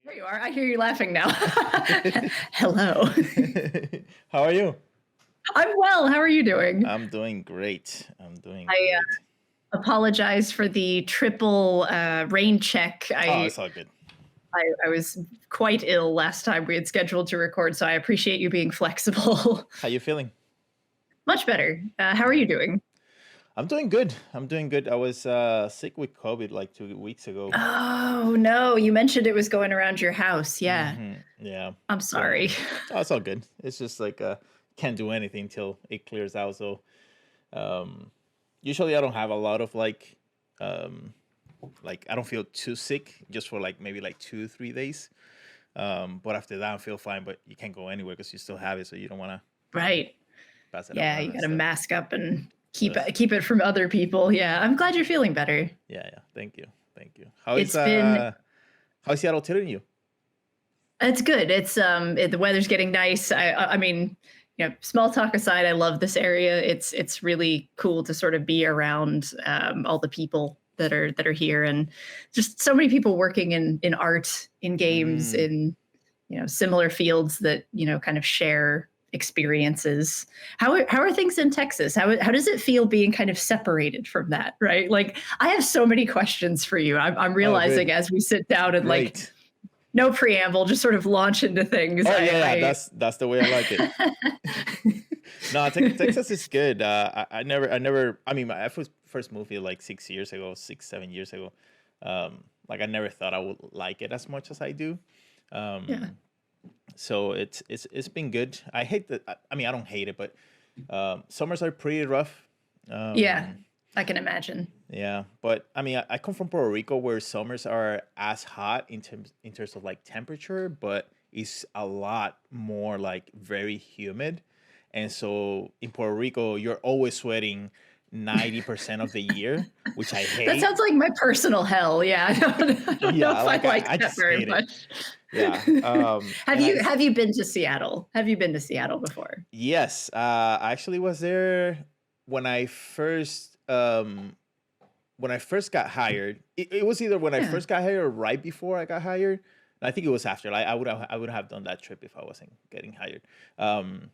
There you are. I hear you laughing now. Hello. How are you? I'm well. How are you doing? I'm doing great. I'm doing I great. apologize for the triple rain check. Oh, I, it's all good. I was quite ill last time we had scheduled to record, so I appreciate you being flexible. How you feeling? Much better. How are you doing? I'm doing good. I'm doing good. I was sick with COVID like 2 weeks ago. Oh no, you mentioned it was going around your house. Yeah, Yeah. I'm So sorry. it's all good. It's just like can't do anything till it clears out. So um usually I don't have a lot of um like I don't feel too sick just for like maybe like 2, 3 days. But after that I feel fine, but you can't go anywhere because you still have it, so you don't want to Right. pass it Yeah, around you and got to stuff. mask up and keep Ugh. keep it from other people. Yeah, I'm glad you're feeling better. Yeah. Thank you. Thank you. How is It's been how's Seattle treating you? It's good. The weather's getting nice. I mean, small talk aside, I love this area. It's really cool to sort of be around all the people that are here, and just so many people working in art, in games, Mm. in similar fields that kind of share experiences. How are things in Texas? How does it feel being kind of separated from that? Right? Like, I have so many questions for you. I'm Oh, realizing good. as we sit down and like Great. no preamble, just sort of launch into things. Oh yeah. That's the way I like it. No, Texas is good. I never. I mean, I first moved here like 6 years ago, 6, 7 years ago. Like I never thought I would like it as much as I do. Yeah. Um, so it's been good. I hate that. I mean, I don't hate it, but summers are pretty rough. Yeah, Um, I can imagine. yeah, but I mean, I come from Puerto Rico where summers are as hot in terms of like temperature, but it's a lot more like very humid. And so in Puerto Rico, you're always sweating 90% of the year, which I That hate. sounds like my personal hell. Yeah, I don't know Yeah, if I like I, like I that just very hate it. much. Yeah. have And you have you been to Seattle? Have you been to Seattle before? yes, I actually was there when I first got hired. It was either when I Yeah. first got hired or right before I got hired. And I think it was after. Like I would have done that trip if I wasn't getting hired. Um,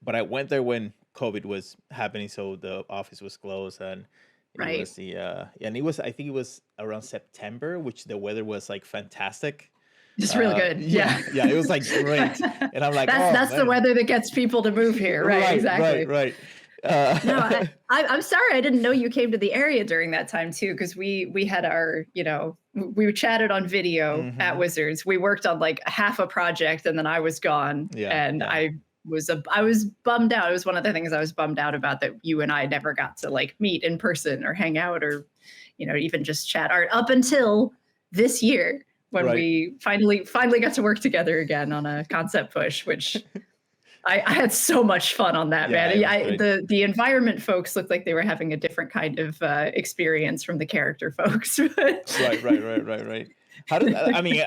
but I went there when COVID was happening, so the office was closed, and it Right. was and it was, I think it was around September, which the weather was like fantastic. It's really good. Yeah, Yeah. yeah, it was like great, and I'm like, oh That's the man, weather that gets people to move here. Right. right, right, Exactly. right. No, Uh, I'm sorry I didn't know you came to the area during that time too, because we had our we chatted on video at hmm. Wizards. We worked on like half a project, and then I was gone, Yeah, and yeah. I was bummed out. It was one of the things I was bummed out about, that you and I never got to like meet in person or hang out, or even just chat art up until this year, when Right. we finally got to work together again on a concept push, which I had so much fun on that, Yeah, man. it was I, great. the environment folks looked like they were having a different kind of experience from the character folks. Right, right, right, right, right. How does I mean,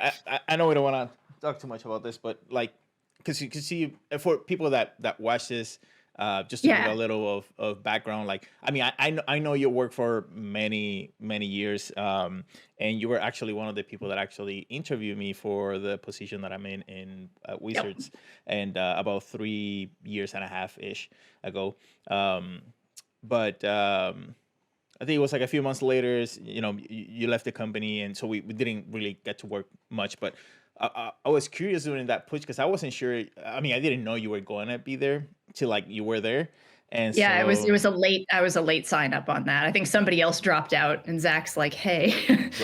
I know we don't want to talk too much about this, but like, because you can see for people that watch this, just to give a Yeah. little of background, like, I mean, I know you work for many years, and you were actually one of the people that actually interviewed me for the position that I'm in Yep. Wizards, and about 3 years and a half ish ago. Um, but I think it was like a few months later, you left the company, and so we didn't really get to work much. But I was curious during that push because I wasn't sure. I mean, I didn't know you were going to be there till like you were there, and Yeah, it so was a late I was a late sign up on that. I think somebody else dropped out, and Zach's like, "Hey,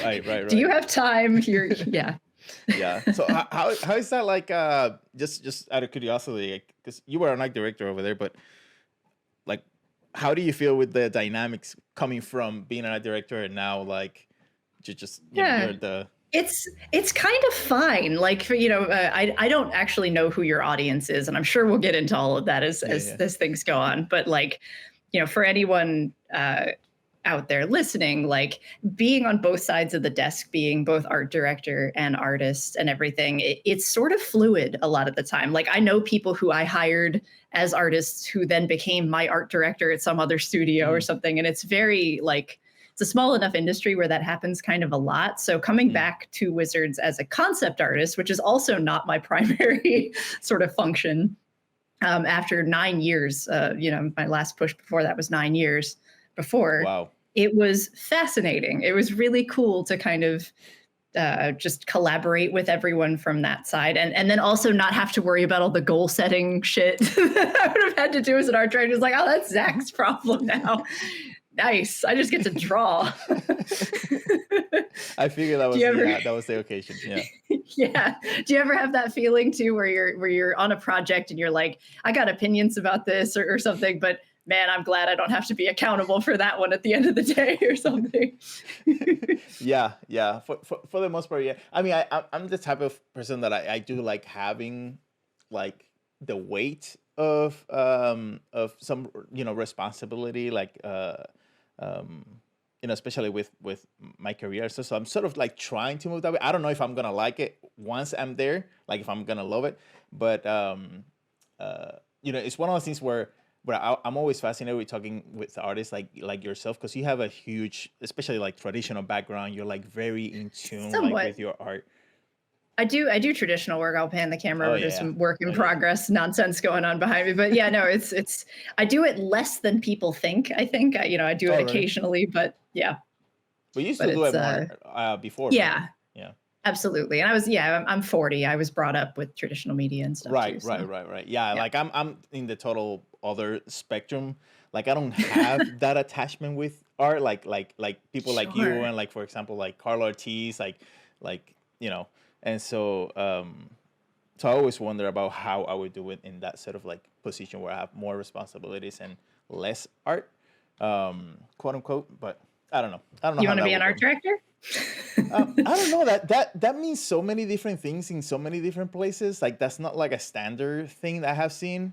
right, right, do you right, have time?" Yeah. yeah. So how is that like? Just out of curiosity, because you were an art director over there, but like, how do you feel with the dynamics coming from being an art director and now like just Yeah. you're the It's kind of fine. Like, for I don't actually know who your audience is, and I'm sure we'll get into all of that as yeah, as yeah. as things go on. But like, for anyone out there listening, like, being on both sides of the desk, being both art director and artist and everything, it's sort of fluid a lot of the time. Like, I know people who I hired as artists who then became my art director at some other studio or Mm, something, and it's very like it's a small enough industry where that happens kind of a lot. So coming back to Wizards as a concept artist, which is also not my primary sort of function, after 9 years, my last push before that was 9 years before. Wow. It was fascinating. It was really cool to kind of just collaborate with everyone from that side, and then also not have to worry about all the goal setting shit that I would have had to do as an art director. It's like, oh, that's Zach's problem now. Nice. I just get to draw. I figured that was that was the occasion. Yeah. Yeah. Do you ever have that feeling too, where you're on a project and you're like, I got opinions about this or something, but man, I'm glad I don't have to be accountable for that one at the end of the day or something. Yeah. For the most part, yeah. I mean, I'm the type of person that I do like having like the weight of some responsibility, like especially with my career. So I'm sort of like trying to move that way. I don't know if I'm gonna like it once I'm there, like if I'm gonna love it, but it's one of those things where I'm always fascinated with talking with artists like yourself, because you have a huge, especially like traditional background. You're like very in tune like with your art. I do traditional work. I'll pan the camera over. There's some work in progress nonsense going on behind me. But yeah, no, it's I do it less than people think. I think I do it occasionally, but yeah. But you used to do it more before. Yeah. Right? Yeah. Absolutely. And I'm 40. I was brought up with traditional media and stuff. Right. Too, so. Right. Yeah, like I'm in the total other spectrum. Like I don't have that attachment with art, like people like you, and like, for example, like Carlo Ortiz, like and so I always wonder about how I would do it in that sort of like position where I have more responsibilities and less art, quote unquote. But I don't know. You want to be an art director? I don't know, that means so many different things in so many different places. Like that's not like a standard thing that I have seen.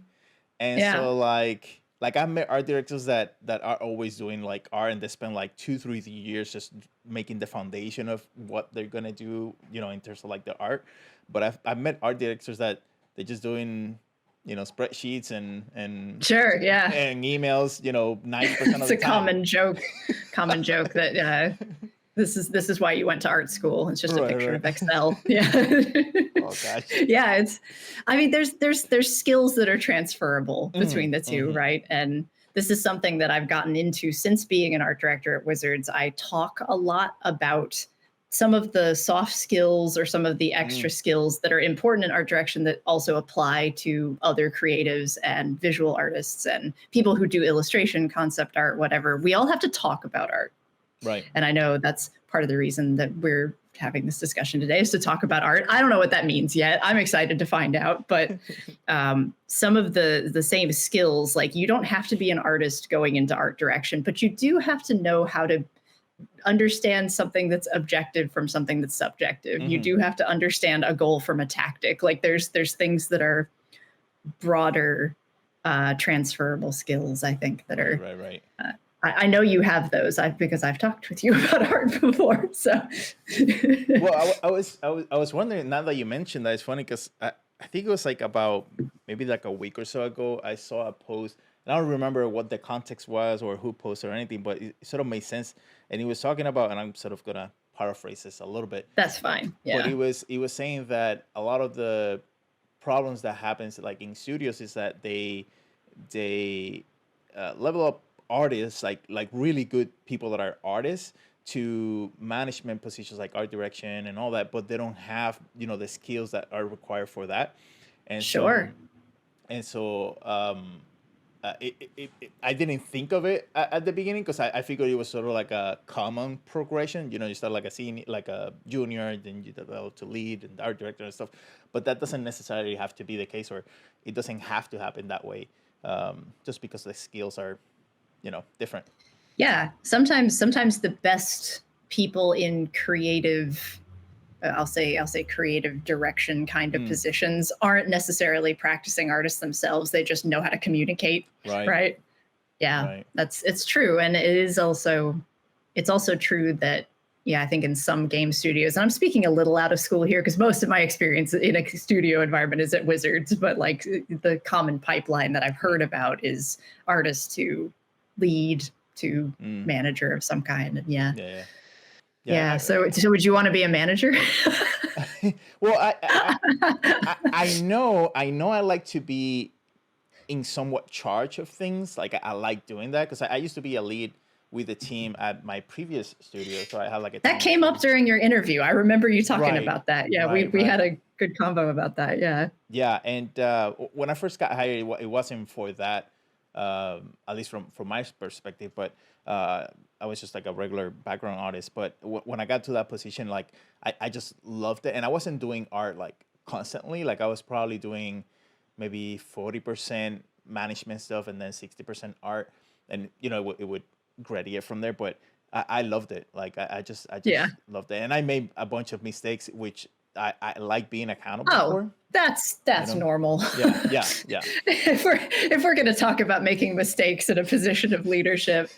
And so like I've met art directors that are always doing like art, and they spend like 2-3 years just making the foundation of what they're gonna do, in terms of like the art. But I've met art directors that they're just doing, spreadsheets and sure, yeah, and emails, 90% of the time. It's a common joke that this is why you went to art school. It's just a picture of Excel. Yeah. Oh gosh. Yeah, there's skills that are transferable between the two, right? And this is something that I've gotten into since being an art director at Wizards. I talk a lot about some of the soft skills or some of the extra skills that are important in art direction that also apply to other creatives and visual artists and people who do illustration, concept art, whatever. We all have to talk about art. Right. And I know that's part of the reason that we're having this discussion today, is to talk about art. I don't know what that means yet. I'm excited to find out. But some of the same skills, like you don't have to be an artist going into art direction, but you do have to know how to understand something that's objective from something that's subjective. You do have to understand a goal from a tactic. Like there's things that are broader transferable skills, I think, that are right. I know you have those because I've talked with you about art before. So, well, I was wondering, now that you mentioned that, it's funny because I think it was like about maybe like a week or so ago, I saw a post, and I don't remember what the context was or who posted or anything, but it sort of made sense. And he was talking about, and I'm sort of gonna paraphrase this a little bit. That's fine. Yeah. But he was saying that a lot of the problems that happens like in studios is that they level up artists, like really good people that are artists, to management positions like art direction and all that, but they don't have the skills that are required for that. And sure. I didn't think of it at the beginning, because I figured it was sort of like a common progression. You start like a senior, like a junior, then you develop to lead and art director and stuff. But that doesn't necessarily have to be the case, or it doesn't have to happen that way, just because the skills are different. Yeah. Sometimes the best people in creative, I'll say creative direction kind of positions aren't necessarily practicing artists themselves. They just know how to communicate. Right. Yeah. Right. It's true. And it's also true that, I think in some game studios, and I'm speaking a little out of school here because most of my experience in a studio environment is at Wizards, but like the common pipeline that I've heard about is artists who lead to Mm. manager of some kind. And yeah. Yeah, Yeah. yeah. So would you want to be a manager? Well, I know I like to be in somewhat charge of things. Like I like doing that because I used to be a lead with a team at my previous studio. So I had like a That team of came up three. during your interview. I remember you talking Right, about that. Yeah, we right, we right. had a good convo about that. Yeah. Yeah, and when I first got hired, it wasn't for that, at least from my perspective. But I was just like a regular background artist. But when I got to that position, like I just loved it, and I wasn't doing art like constantly. Like I was probably doing maybe 40% management stuff and then 60% art, and it would gradate from there. But I loved it. Like I Yeah. just loved it, and I made a bunch of mistakes, which I like being accountable Oh, for. that's normal. Yeah, yeah, yeah. If we're going to talk about making mistakes in a position of leadership,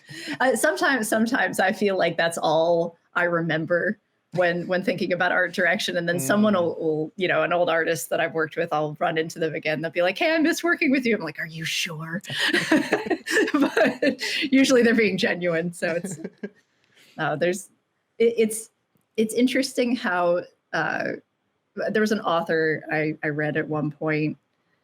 sometimes I feel like that's all I remember when thinking about art direction. And then someone Mm. will an old artist that I've worked with, I'll run into them again. They'll be like, "Hey, I miss working with you." I'm like, "Are you sure?" But usually they're being genuine. So there's it's interesting how. There was an author I read at one point,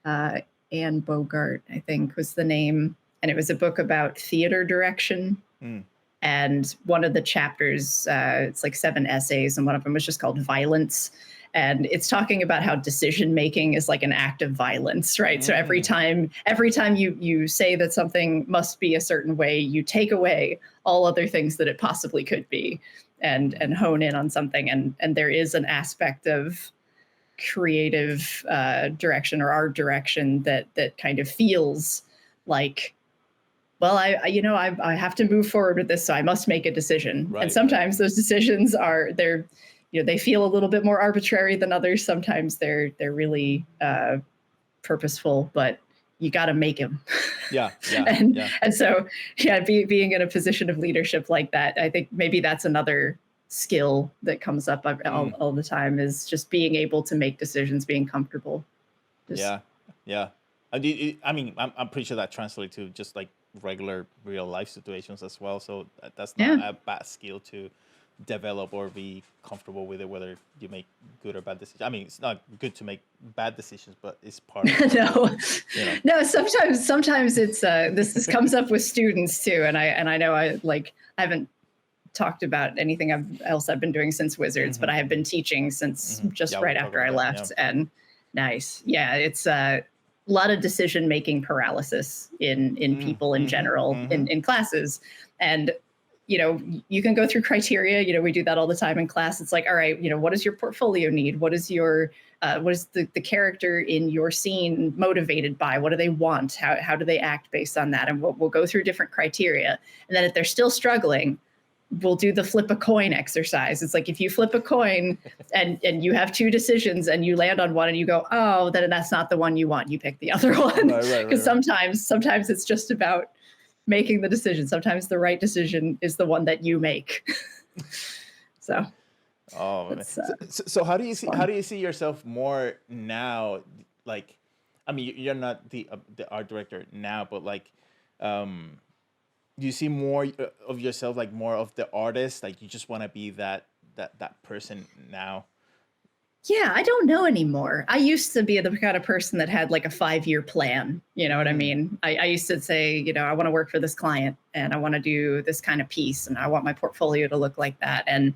uh, Anne Bogart, I think was the name, and it was a book about theater direction. Mm. And one of the chapters, it's like 7 essays, and one of them was just called Violence. And it's talking about how decision making is like an act of violence, right? So every Mm. time you say that something must be a certain way, you take away all other things that it possibly could be, and hone in on something. And there is an aspect of creative direction or art direction that kind of feels like, well, I have to move forward with this, so I must make a decision. And Right, right. sometimes those decisions they feel a little bit more arbitrary than others. Sometimes they're really purposeful, but you got to make them. Yeah, yeah, and yeah. and so yeah, being in a position of leadership like that, I think maybe that's another skill that comes up Mm. all the time, is just being able to make decisions, being comfortable. Just Yeah, yeah. I mean, I'm pretty sure that translates to just like regular real life situations as well. So that's not yeah. a bad skill to develop or be comfortable with it, whether you make good or bad decisions. I mean, it's not good to make bad decisions, but it's part of it. So, No, you know. no. Sometimes it's this comes up with students too, and I know I haven't talked about anything else I've been doing since Wizards, but Hmm. I have been teaching since just Yeah, right we'll talk after I about that. Yeah. left. And nice, yeah, it's a lot of decision making paralysis in people in general in classes. And you can go through criteria. We do that all the time in class. It's like, all right, what does your portfolio need? What is the character in your scene motivated by? What do they want? How do they act based on that? And we'll go through different criteria. And then if they're still struggling, we'll do the flip a coin exercise. It's like, if you flip a coin and you have two decisions and you land on one and you go, oh, then that's not the one you want, you pick the other one. Right. Because sometimes it's just about making the decision. Sometimes the right decision is the one that you make. So Oh man. it's So how do you fun. see yourself more now? Like, I mean, you're not the art director now, but like, um, do you see more of yourself, like more of the artist? Like you just want to be that person now? Yeah, I don't know anymore. I used to be the kind of person that had like a 5-year plan. You know what I Mm. mean? I used to say, I want to work for this client and I want to do this kind of piece and I want my portfolio to look like that. And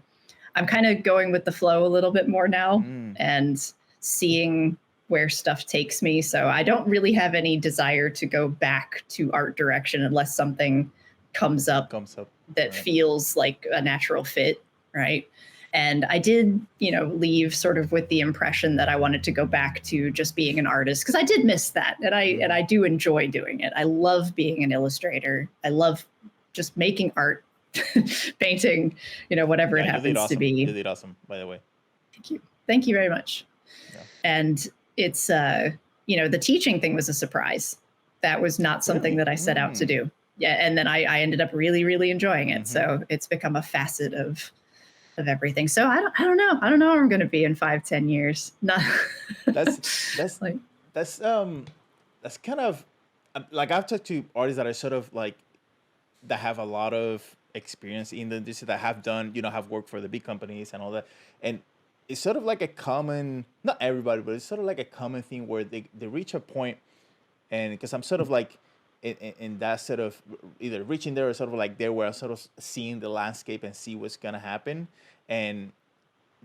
I'm kind of going with the flow a little bit more now Mm. and seeing where stuff takes me. So I don't really have any desire to go back to art direction unless something comes up Comes up. that Right. feels like a natural fit, right? And I did, leave sort of with the impression that I wanted to go back to just being an artist, because I did miss that, and I do enjoy doing it. I love being an illustrator. I love just making art, painting, whatever Yeah, it you did happens to awesome. You be. did awesome, by the way. Thank you very much. Yeah. And it's the teaching thing was a surprise. That was not something Really? that I set out to do. Yeah, and then I ended up really, really enjoying it. So it's become a facet of everything. So I don't know. I don't know where I'm going to be in 5-10 years. Not That's like, that's kind of like I've talked to artists that are sort of like that have a lot of experience in the industry, that have done, have worked for the big companies and all that. And it's sort of like a common, not everybody, but it's sort of like a common thing where they reach a point, and because I'm sort of like in that sort of either reaching there or sort of like there where I'm sort of seeing the landscape and see what's gonna happen. And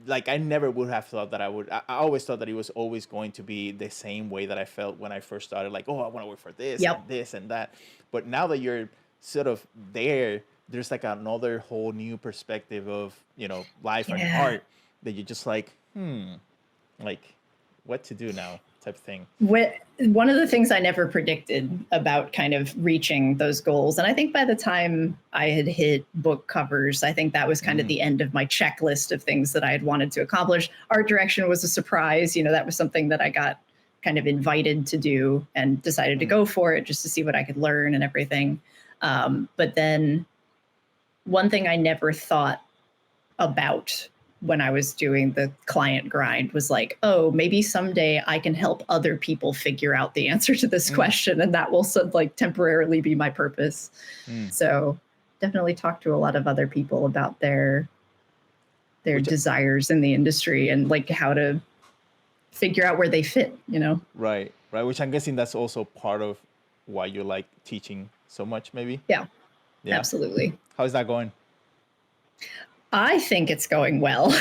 like I never would have thought that I would. I always thought that it was always going to be the same way that I felt when I first started. Like, oh, I want to work for Yep. this and that. But now that you're sort of there, there's like another whole new perspective of life and Yeah. art that you're just like, like what to do now type of thing. One of the things I never predicted about kind of reaching those goals, and I think by the time I had hit book covers, I think that was kind of Mm, the end of my checklist of things that I had wanted to accomplish. Art direction was a surprise. That was something that I got kind of invited to do and decided to mm, go for it just to see what I could learn and everything. But then one thing I never thought about when I was doing the client grind was like, oh, maybe someday I can help other people figure out the answer to this mm, question, and that will like temporarily be my purpose. mm. So definitely talk to a lot of other people about their Which desires in the industry and like how to figure out where they fit. right, right. Which I'm guessing that's also part of why you like teaching so much, maybe. Yeah, Yeah. absolutely. How's that going? I think it's going well.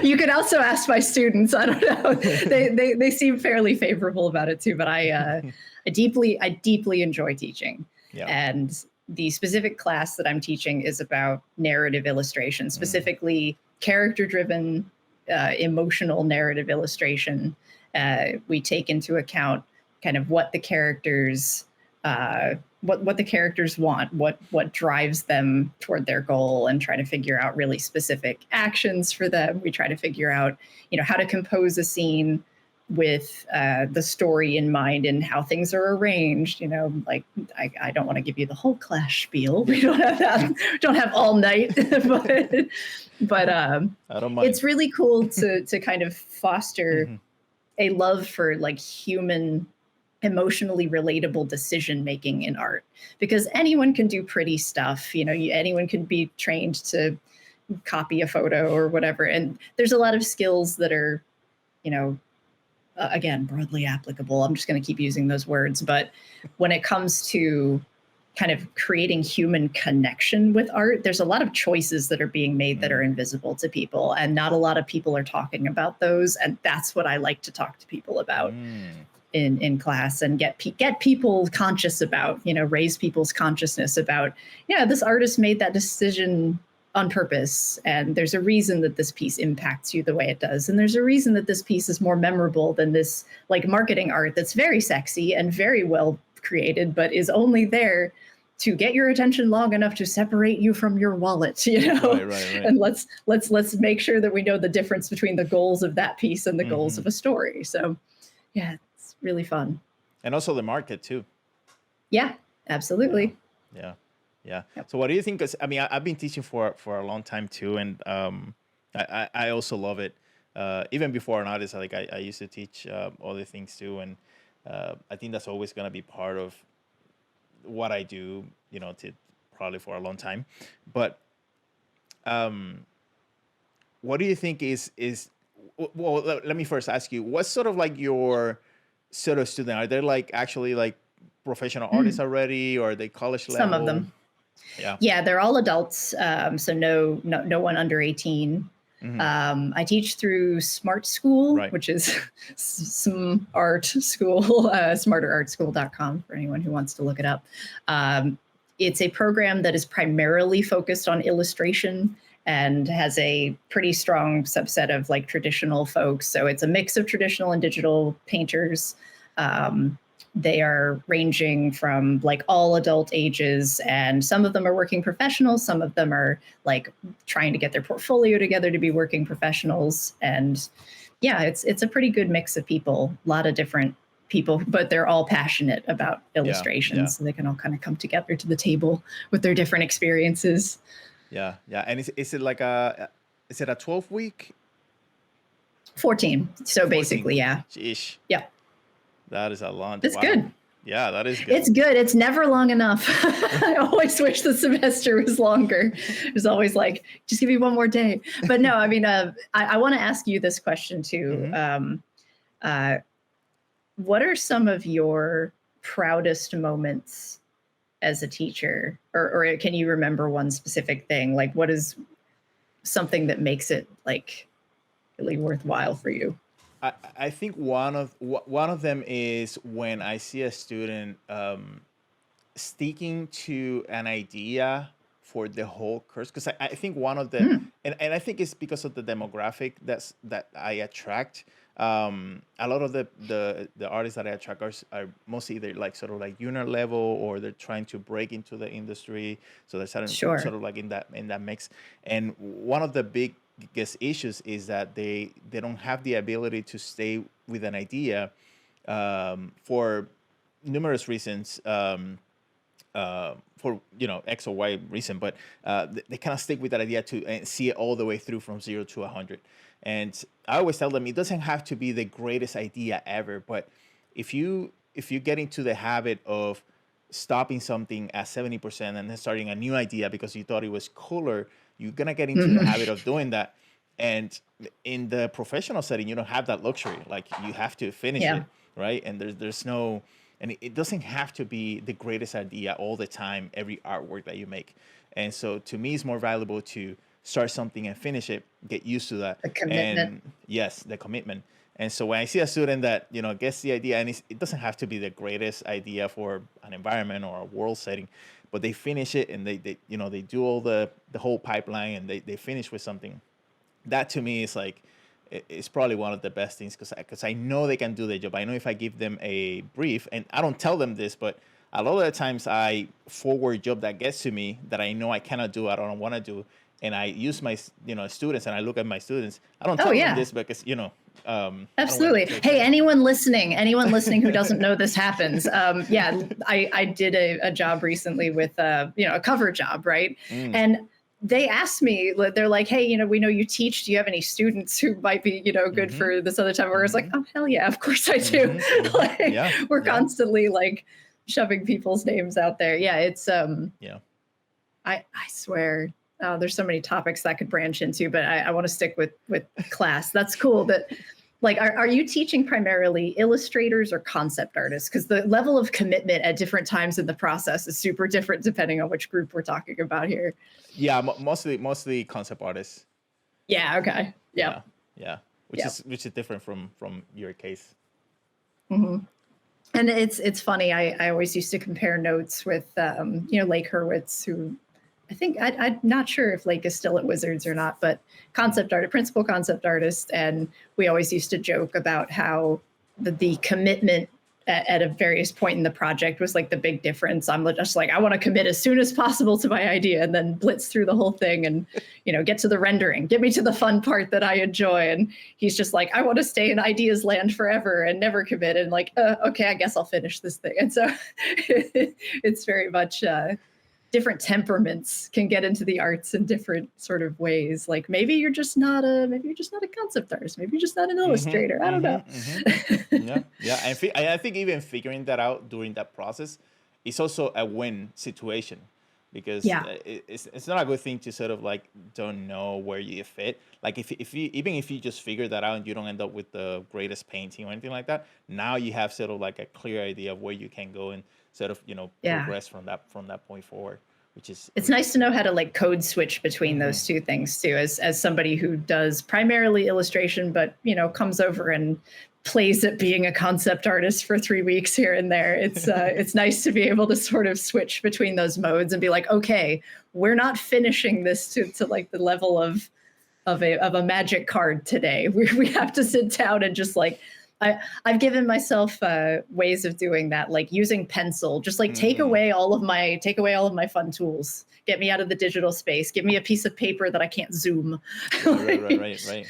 You could also ask my students. I don't know. They seem fairly favorable about it too. But I deeply enjoy teaching, Yeah. and the specific class that I'm teaching is about narrative illustration, Mm, specifically character-driven, emotional narrative illustration. We take into account kind of what the characters what the characters want, what drives them toward their goal, and try to figure out really specific actions for them. We try to figure out, how to compose a scene with the story in mind and how things are arranged. Like I don't want to give you the whole class spiel. yeah. We don't have that. Don't have all night, but I don't mind. it's really cool to kind of foster Hmm. a love for like human emotionally relatable decision making in art, because anyone can do pretty stuff. Anyone can be trained to copy a photo or whatever, and there's a lot of skills that are you know again broadly applicable. I'm just going to keep using those words, but when it comes to kind of creating human connection with art, there's a lot of choices that are being made that are Mm, invisible to people, and not a lot of people are talking about those, and that's what I like to talk to people about mm. in class, and get people conscious about, raise people's consciousness about, yeah, this artist made that decision on purpose, and there's a reason that this piece impacts you the way it does, and there's a reason that this piece is more memorable than this like marketing art that's very sexy and very well created but is only there to get your attention long enough to separate you from your wallet. Right, right, right. And let's make sure that we know the difference between the goals of that piece and the goals Hmm. of a story. So yeah, it's really fun. And also the market too. Yeah, Yeah, absolutely. yeah, yeah. Yep. So what do you think? Because I mean, I've been teaching for a long time too, and I also love it. Even before an artist, like I used to teach other things too, and I think that's always gonna be part of what I do. To probably for a long time. But um, what do you think is well? Let me first ask you, what's sort of like your sort of student? Are they like actually like professional artists Mm, already, or are they college some of level? them. Yeah. Yeah, they're all adults. So no one under 18. Hmm. I teach through Smart School, Right. which is some art school, smarterartschool.com for anyone who wants to look it up. It's a program that is primarily focused on illustration and has a pretty strong subset of like traditional folks. So it's a mix of traditional and digital painters. Um, they are ranging from like all adult ages, and some of them are working professionals, some of them are like trying to get their portfolio together to be working professionals. And yeah, it's a pretty good mix of people, a lot of different people, but they're all passionate about Yeah. illustration, Yeah. so they can all kind of come together to the table with their different experiences. Yeah. Yeah. And is it like is it a 12-week? 14. So 14? basically, yeah. Sheesh. Yeah. That is a lot. That's Wow. good. Yeah, that is good. It's good. It's never long enough. I always wish the semester was longer. It's always like, just give me one more day. But no, I mean, I want to ask you this question too. Hmm. Uh, what are some of your proudest moments as a teacher, or can you remember one specific thing? Like, what is something that makes it like really worthwhile for you? I think one of them is when I see a student sticking to an idea for the whole course, because I think one of the, Mm, and I think it's because of the demographic that I attract. A lot of the artists that I attract are mostly either like sort of like junior level, or they're trying to break into the industry, so they're sort sure. of like in that mix. And one of the biggest issues is that they don't have the ability to stay with an idea for numerous reasons, for X or Y reason, but they kind of stick with that idea to and see it all the way through from 0 to 100. And I always tell them it doesn't have to be the greatest idea ever, but if you get into the habit of stopping something at 70% and then starting a new idea because you thought it was cooler, you're gonna get into the habit Mhm. of doing that. And in the professional setting, you don't have that luxury. Like, you have to finish Yeah. it, right? And there's no, and it doesn't have to be the greatest idea all the time, every artwork that you make. And so to me, it's more valuable to start something and finish it, get used to that. The commitment. And yes, the commitment. And so when I see a student that gets the idea, and it doesn't have to be the greatest idea for an environment or a world setting, but they finish it, and they do all the whole pipeline, and they finish with something. That to me is like, it's probably one of the best things, because I know they can do their job. I know if I give them a brief, and I don't tell them this, but a lot of the times I forward job that gets to me that I know I cannot do, I don't want to do, and I use my students, and I look at my students. I don't Oh tell them yeah. this because I don't want them Absolutely. to Hey, take it. anyone listening who doesn't know this happens. Yeah, I did a job recently with a cover job, right? Mm, And they asked me, they're like, hey, we know you teach. Do you have any students who might be, good mm-hmm, for this other time? Where I was like, mm-hmm, oh hell yeah, of course I do. mm-hmm, mm-hmm. Like Yeah, we're yeah, constantly like shoving people's names out there. Yeah, it's yeah. I swear, there's so many topics that could branch into, but I want to stick with class. That's cool. But like, are you teaching primarily illustrators or concept artists? Because the level of commitment at different times in the process is super different depending on which group we're talking about here. Yeah, mostly concept artists. Yeah. Okay. Yeah, Yep. yeah. Which Yep. is different from your case. Hmm. And it's funny. I always used to compare notes with Lake Hurwitz, who I'm not sure if Lake is still at Wizards or not, but principal concept artist, and we always used to joke about how the commitment at a various point in the project was like the big difference. I'm just like, I want to commit as soon as possible to my idea and then blitz through the whole thing and get to the rendering, get me to the fun part that I enjoy. And he's just like, I want to stay in ideas land forever and never commit. And like, okay, I guess I'll finish this thing. And so it's very much different temperaments can get into the arts in different sort of ways. Like maybe you're just not a concept artist. Maybe you're just not an illustrator. Mm-hmm, I don't know. mm-hmm, mm-hmm. Yeah, yeah. And I think even figuring that out during that process is also a win situation, because Yeah. it's not a good thing to sort of like don't know where you fit. Like, if you even if you just figure that out and you don't end up with the greatest painting or anything like that, now you have sort of like a clear idea of where you can go and sort of Yeah. progress from that point forward, which is It's nice to know how to like code switch between hmm those two things too, as somebody who does primarily illustration, but comes over and plays at being a concept artist for 3 weeks here and there. It's nice to be able to sort of switch between those modes and be like, okay, we're not finishing this to like the level of a magic card today. We have to sit down and just like I've given myself ways of doing that, like using pencil. Just like mm, take away all of my fun tools. Get me out of the digital space. Give me a piece of paper that I can't zoom. right, right, right, right, right.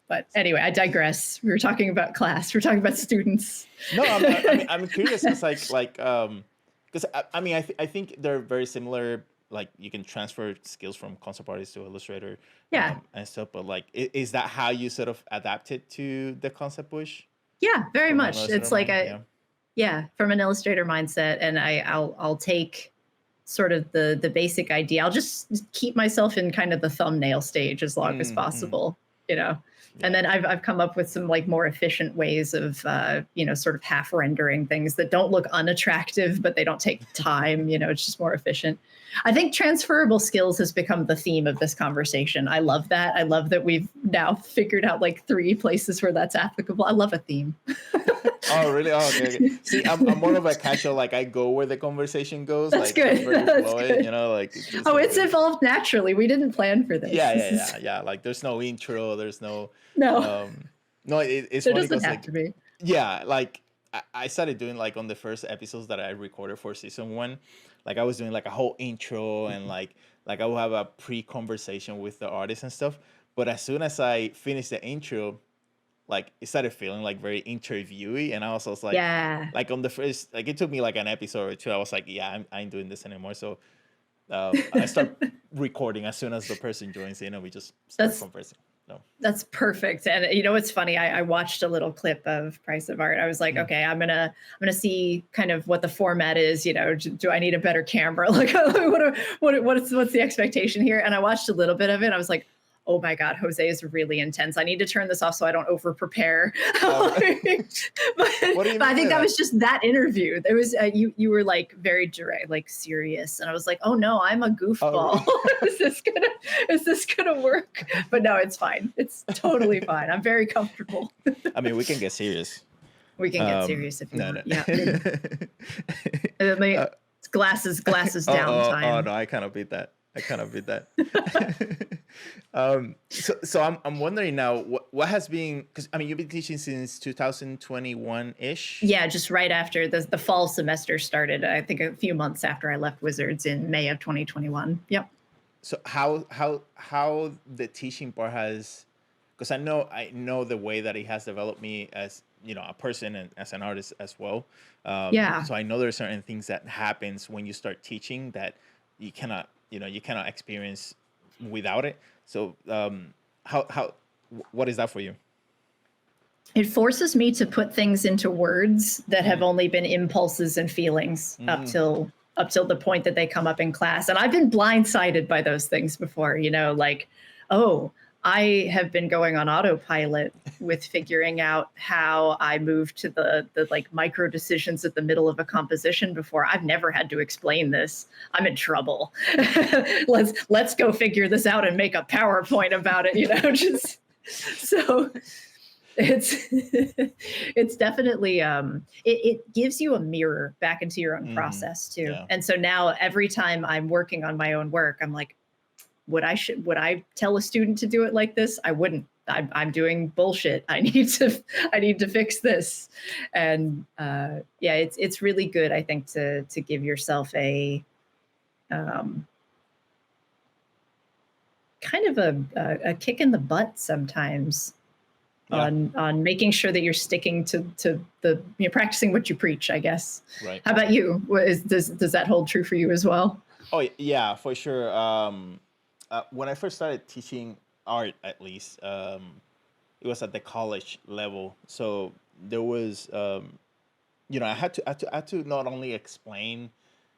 But anyway, I digress. We were talking about class. We're talking about students. No, I'm curious because because I mean I think they're very similar. Like, you can transfer skills from concept artist to illustrator, Yeah, and stuff. But like, is that how you sort of adapted to the concept push yeah, very from an much. illustrator It's like mind? a Yeah. Yeah, from an illustrator mindset, and I'll take sort of the basic idea. I'll just keep myself in kind of the thumbnail stage as long as Mm. possible, you know. And Yeah. then I've come up with some like more efficient ways of sort of half rendering things that don't look unattractive, but they don't take time. It's just more efficient. I think transferable skills has become the theme of this conversation. I love that. I love that we've now figured out like 3 places where that's applicable. I love a theme. Oh, really? Oh, okay, okay. See, I'm more of a casual. Like I go where the conversation goes. That's Like I'm good. very That's fluid. good. Like it's Oh, all it's good. evolved naturally. We didn't plan for this. Yeah, This yeah, is yeah, yeah. Like there's no intro. There's no. no, Um, no, it's there funny doesn't because have to like, be. yeah, like I started doing like on the first episodes that I recorded for season one, like I was doing like a whole intro and like I will have a pre-conversation with the artist and stuff. But as soon as I finished the intro, like it started feeling like very interviewy, and I was Yeah, like on the first, like it took me like an episode or two. I was like, yeah, I ain't doing this anymore. So I start recording as soon as the person joins in, and we just start that's conversing. No. that's perfect. And it's funny. I watched a little clip of Price of Art. I was like, Mm. okay, I'm gonna see kind of what the format is. Do I need a better camera? Like, what's the expectation here? And I watched a little bit of it. I was like, oh my god, Jose is really intense. I need to turn this off so I don't over prepare. Um, but, what do you but I mean by think that that? was just that interview. There was you were like very direct, like serious, and I was like, oh no, I'm a Oh, goofball. really? Is this gonna work? But no, it's fine. It's totally fine. I'm very comfortable. I mean, we can get serious. We can get serious if you No, no. want. Yeah. My uh, glasses oh, down oh time. no, I cannot beat that. I cannot beat that. So I'm wondering now what has been, because I mean you've been teaching since 2021 ish. Yeah, just right after the fall semester started. I think a few months after I left Wizards in May of 2021. Yep. So how the teaching part has, because I know the way that it has developed me as a person and as an artist as well. Yeah. So I know there are certain things that happens when you start teaching that you cannot experience without it. So how what is that for you? It forces me to put things into words that have Mm, only been impulses and feelings up mm, till up till the point that they come up in class. And I've been blindsided by those things before, like, oh, I have been going on autopilot with figuring out how I move to the like micro decisions at the middle of a composition before. I've never had to explain this. I'm in trouble. Let's go figure this out and make a PowerPoint about it, just so it's it's definitely it gives you a mirror back into your own mm, process too. yeah. And so now every time I'm working on my own work, I'm like, would I tell a student to do it like this? I wouldn't. I'm doing bullshit. I need to fix this. And yeah, it's really good, I think, to give yourself a um, kind of a kick in the butt sometimes Yeah. on making sure that you're sticking to the practicing what you preach, I guess. Right. How about you? Does that hold true for you as well? Oh yeah, for sure. When I first started teaching art, at least, it was at the college level. So there was, I had to not only explain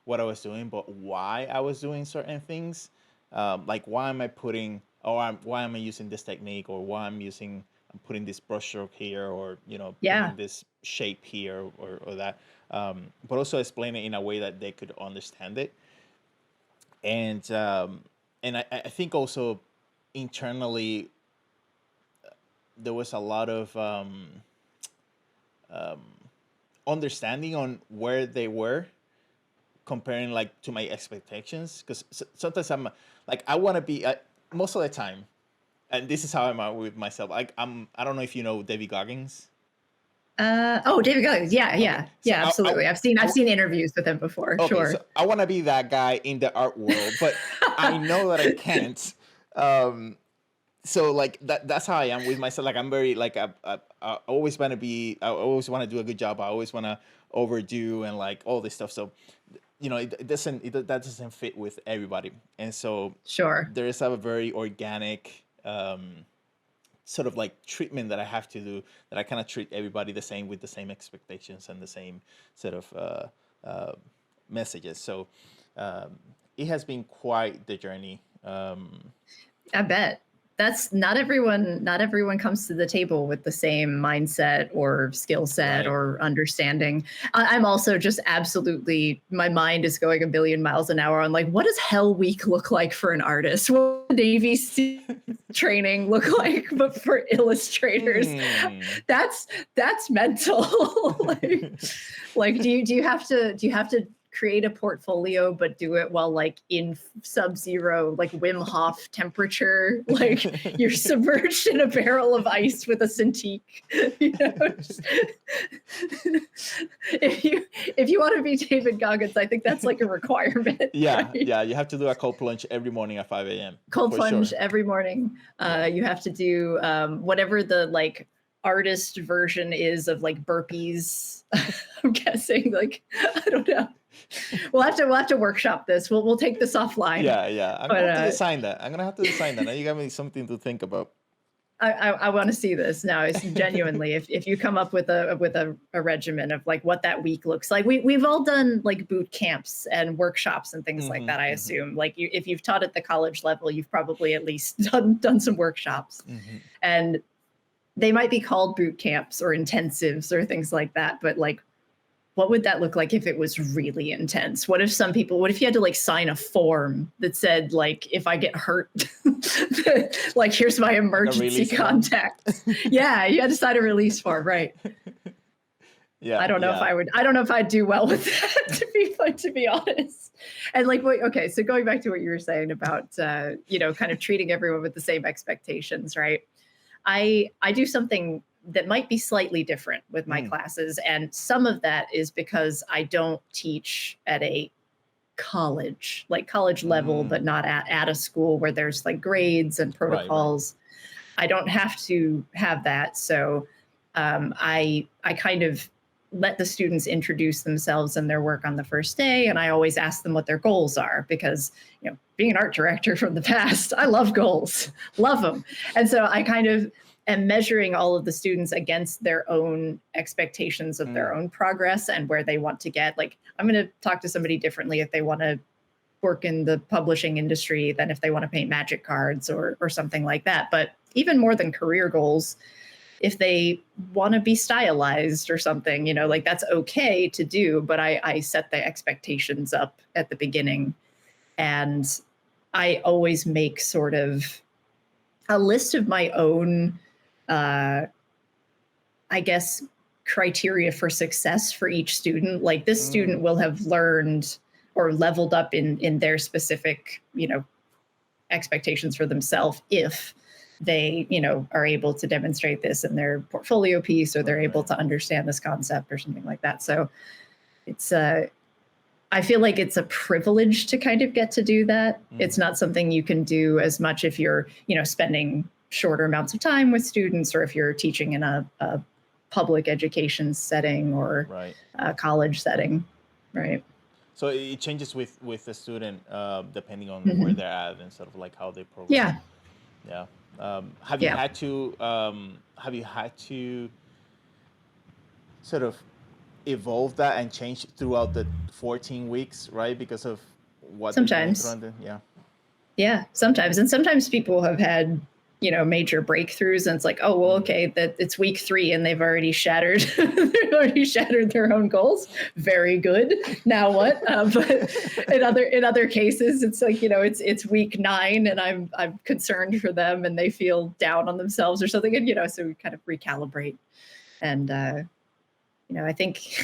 what I was doing, but why I was doing certain things. Like why am I putting, or why am I using this technique, or why I'm putting this brushstroke here, or Yeah, putting this shape here, or that. But also explain it in a way that they could understand it, and I think also internally there was a lot of um, understanding on where they were comparing like to my expectations, because sometimes I'm like I want to be most of the time, and this is how I'm with myself. Like I don't know if you know David Goggins. oh, David Goggins. Yeah, Okay, yeah, so yeah, absolutely. I've seen I I've seen interviews with him before. okay, so Sure. I want to be that guy in the art world, but I know that I can't. Um, so like that's how I am with myself. Like I'm very like I always want to be. I always want to do a good job. I always want to overdo and like all this stuff. So that doesn't fit with everybody, and so Sure. there is a very organic sort of like treatment that I have to do, that I kind of treat everybody the same, with the same expectations and the same sort of messages. So it has been quite the journey. I bet. That's not everyone comes to the table with the same mindset or skill set Right. or understanding. I'm also just absolutely, my mind is going a billion miles an hour on like, what does Hell Week look like for an artist? What does Navy SEAL training look like, but for illustrators? Hmm. That's mental. like do you have to create a portfolio but do it while like in sub-zero like Wim Hof temperature, like you're submerged in a barrel of ice with a Cintiq, you know? If you want to be David Goggins, I think that's like a requirement. Yeah, right? yeah, you have to do a cold plunge every morning at 5 a.m. Cold for plunge sure. every morning. Yeah. You have to do whatever the like artist version is of like burpees. I'm guessing, like, I don't know. We'll have to workship this. We'll take this offline. Yeah, yeah. I'm But gonna have to design that. I'm gonna have to design that. Now you got me something to think about. I want to see this now. It's genuinely, if you come up with a regimen of like what that week looks like. We've all done like boot camps and workshops and things like that. I assume, like if you've taught at the college level, you've probably at least done some workshops, and they might be called boot camps or intensives or things like that. But like, what would that look like if it was really intense? What if you had to like sign a form that said like, if I get hurt, like here's my emergency release form? contact. Yeah, you had to sign a release form, right? Yeah. I don't know if I'd do well with that, to be honest. And like, okay, so going back to what you were saying about kind of treating everyone with the same expectations, right? I do something that might be slightly different with my classes. And some of that is because I don't teach at a college level, but not at a school where there's like grades and protocols. Right. I don't have to have that. So I kind of let the students introduce themselves and their work on the first day. And I always ask them what their goals are, because, being an art director from the past, I love goals, love them. And so I kind of am measuring all of the students against their own expectations of their own progress and where they want to get. Like, I'm going to talk to somebody differently if they want to work in the publishing industry than if they want to paint magic cards or something like that. But even more than career goals, if they want to be stylized or something, like that's okay to do, but I set the expectations up at the beginning. And I always make sort of a list of my own, I guess, criteria for success for each student. Like, this student will have learned or leveled up in their specific, expectations for themselves if they, are able to demonstrate this in their portfolio piece, or they're able to understand this concept or something like that. So it's I feel like it's a privilege to kind of get to do that. It's not something you can do as much if you're, spending shorter amounts of time with students, or if you're teaching in a public education setting or a college setting, right? So it changes with the student depending on where they're at and sort of like how they program. Yeah. Yeah. Have you had to sort of evolve that and change throughout the 14 weeks, right? Because of what sometimes. Yeah, sometimes. And sometimes people have had, major breakthroughs, and it's like, oh, well, okay, that it's week 3 and they've already shattered their own goals. Very good. Now what? But in other cases, it's like, it's week 9 and I'm concerned for them and they feel down on themselves or something. And, so we kind of recalibrate. And, I think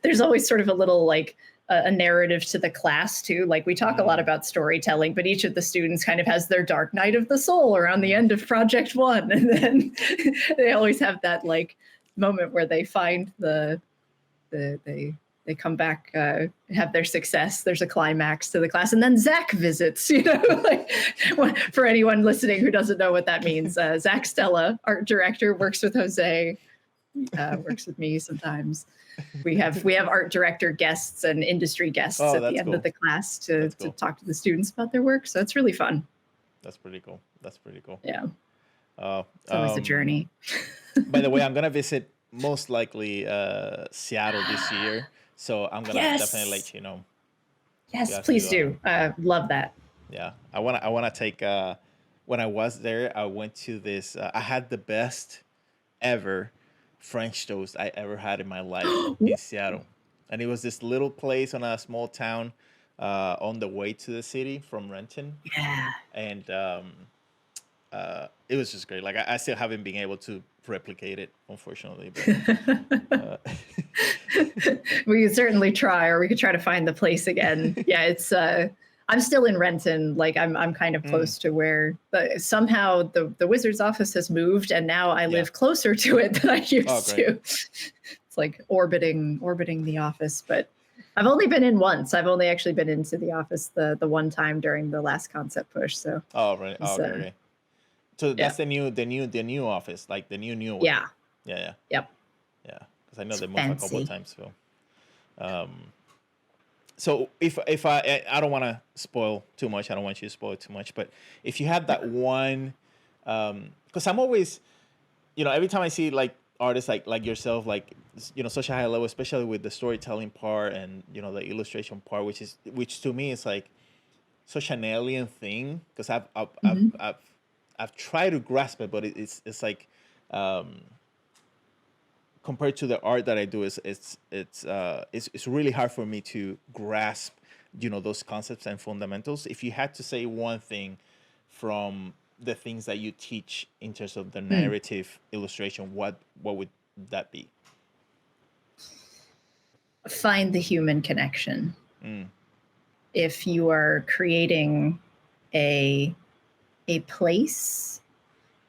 there's always sort of a little like a narrative to the class too. Like, we talk a lot about storytelling, but each of the students kind of has their dark night of the soul around the end of project 1. And then they always have that like moment where they find they come back, have their success. There's a climax to the class. And then Zach visits, like, for anyone listening who doesn't know what that means, Zach Stella, art director, works with Jose, works with me sometimes. We have art director guests and industry guests at the end of the class to talk to the students about their work. So it's really fun. That's pretty cool. Yeah. Oh, It's always a journey. by the way, I'm gonna visit most likely Seattle this year, so I'm gonna definitely Yes. let you know. You Yes, have please to, do. Love that. yeah. I wanna take. When I was there, I went to this. I had the best ever French toast I ever had in my life in Seattle, and it was this little place on a small town, on the way to the city from Renton, Yeah. and it was just great. Like I still haven't been able to replicate it, unfortunately, but uh, We could certainly try, or we could try to find the place again. Yeah, it's I'm still in Renton. Like I'm kind of mm, close to where somehow the Wizards office has moved, and now I yeah. live closer to it than I Oh, used great. to. It's like orbiting the office, but I've only been in once. I've only actually been into the office the one time during the last concept push. So Oh, right. Oh, it's okay, okay. So yeah, that's the new office, like the new one. yeah, Yeah, yeah, yep. yeah. Because I know It's they moved a couple of fancy. times. So, um, so if I don't want to spoil too much. I don't want you to spoil too much. But if you had that one, because I'm always, every time I see like artists like yourself, like such a high level, especially with the storytelling part and the illustration part, which to me is like such an alien thing because Hmm. I've tried to grasp it, but it's like, um, compared to the art that I do, it's really hard for me to grasp those concepts and fundamentals. If you had to say one thing from the things that you teach in terms of the Hmm. narrative illustration, what would that be? Find the human connection. Mm, If you are creating a a place,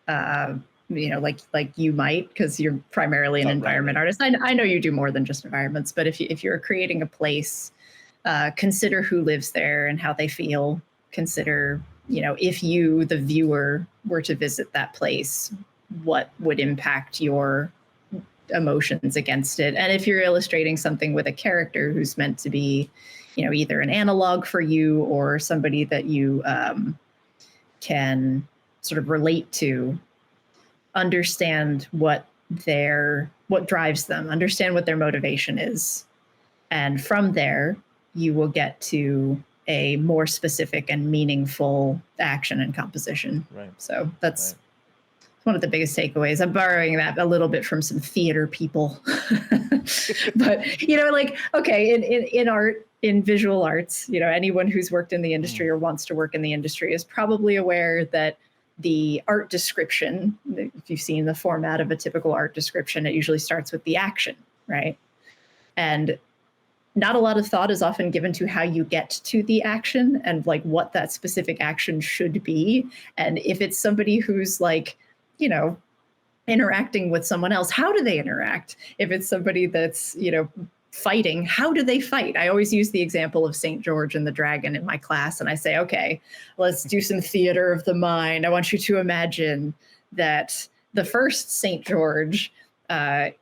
uh, like you might, because you're primarily an oh, right, environment right, artist. I know you do more than just environments, but if you're creating a place, consider who lives there and how they feel. Consider, if you, the viewer, were to visit that place, what would impact your emotions against it. And if you're illustrating something with a character who's meant to be, either an analog for you or somebody that you can sort of relate to, understand what drives them, understand what their motivation is, and from there you will get to a more specific and meaningful action and composition. right, So that's right. one of the biggest takeaways. I'm borrowing that a little bit from some theater people. But like, okay, in art, in visual arts, anyone who's worked in the Mm, industry or wants to work in the industry is probably aware that the art description, if you've seen the format of a typical art description, it usually starts with the action, right? And not a lot of thought is often given to how you get to the action and like what that specific action should be. And if it's somebody who's like, you know, interacting with someone else, how do they interact? If it's somebody that's, fighting, how do they fight? I always use the example of St. George and the dragon in my class. And I say, okay, let's do some theater of the mind. I want you to imagine that the first St. George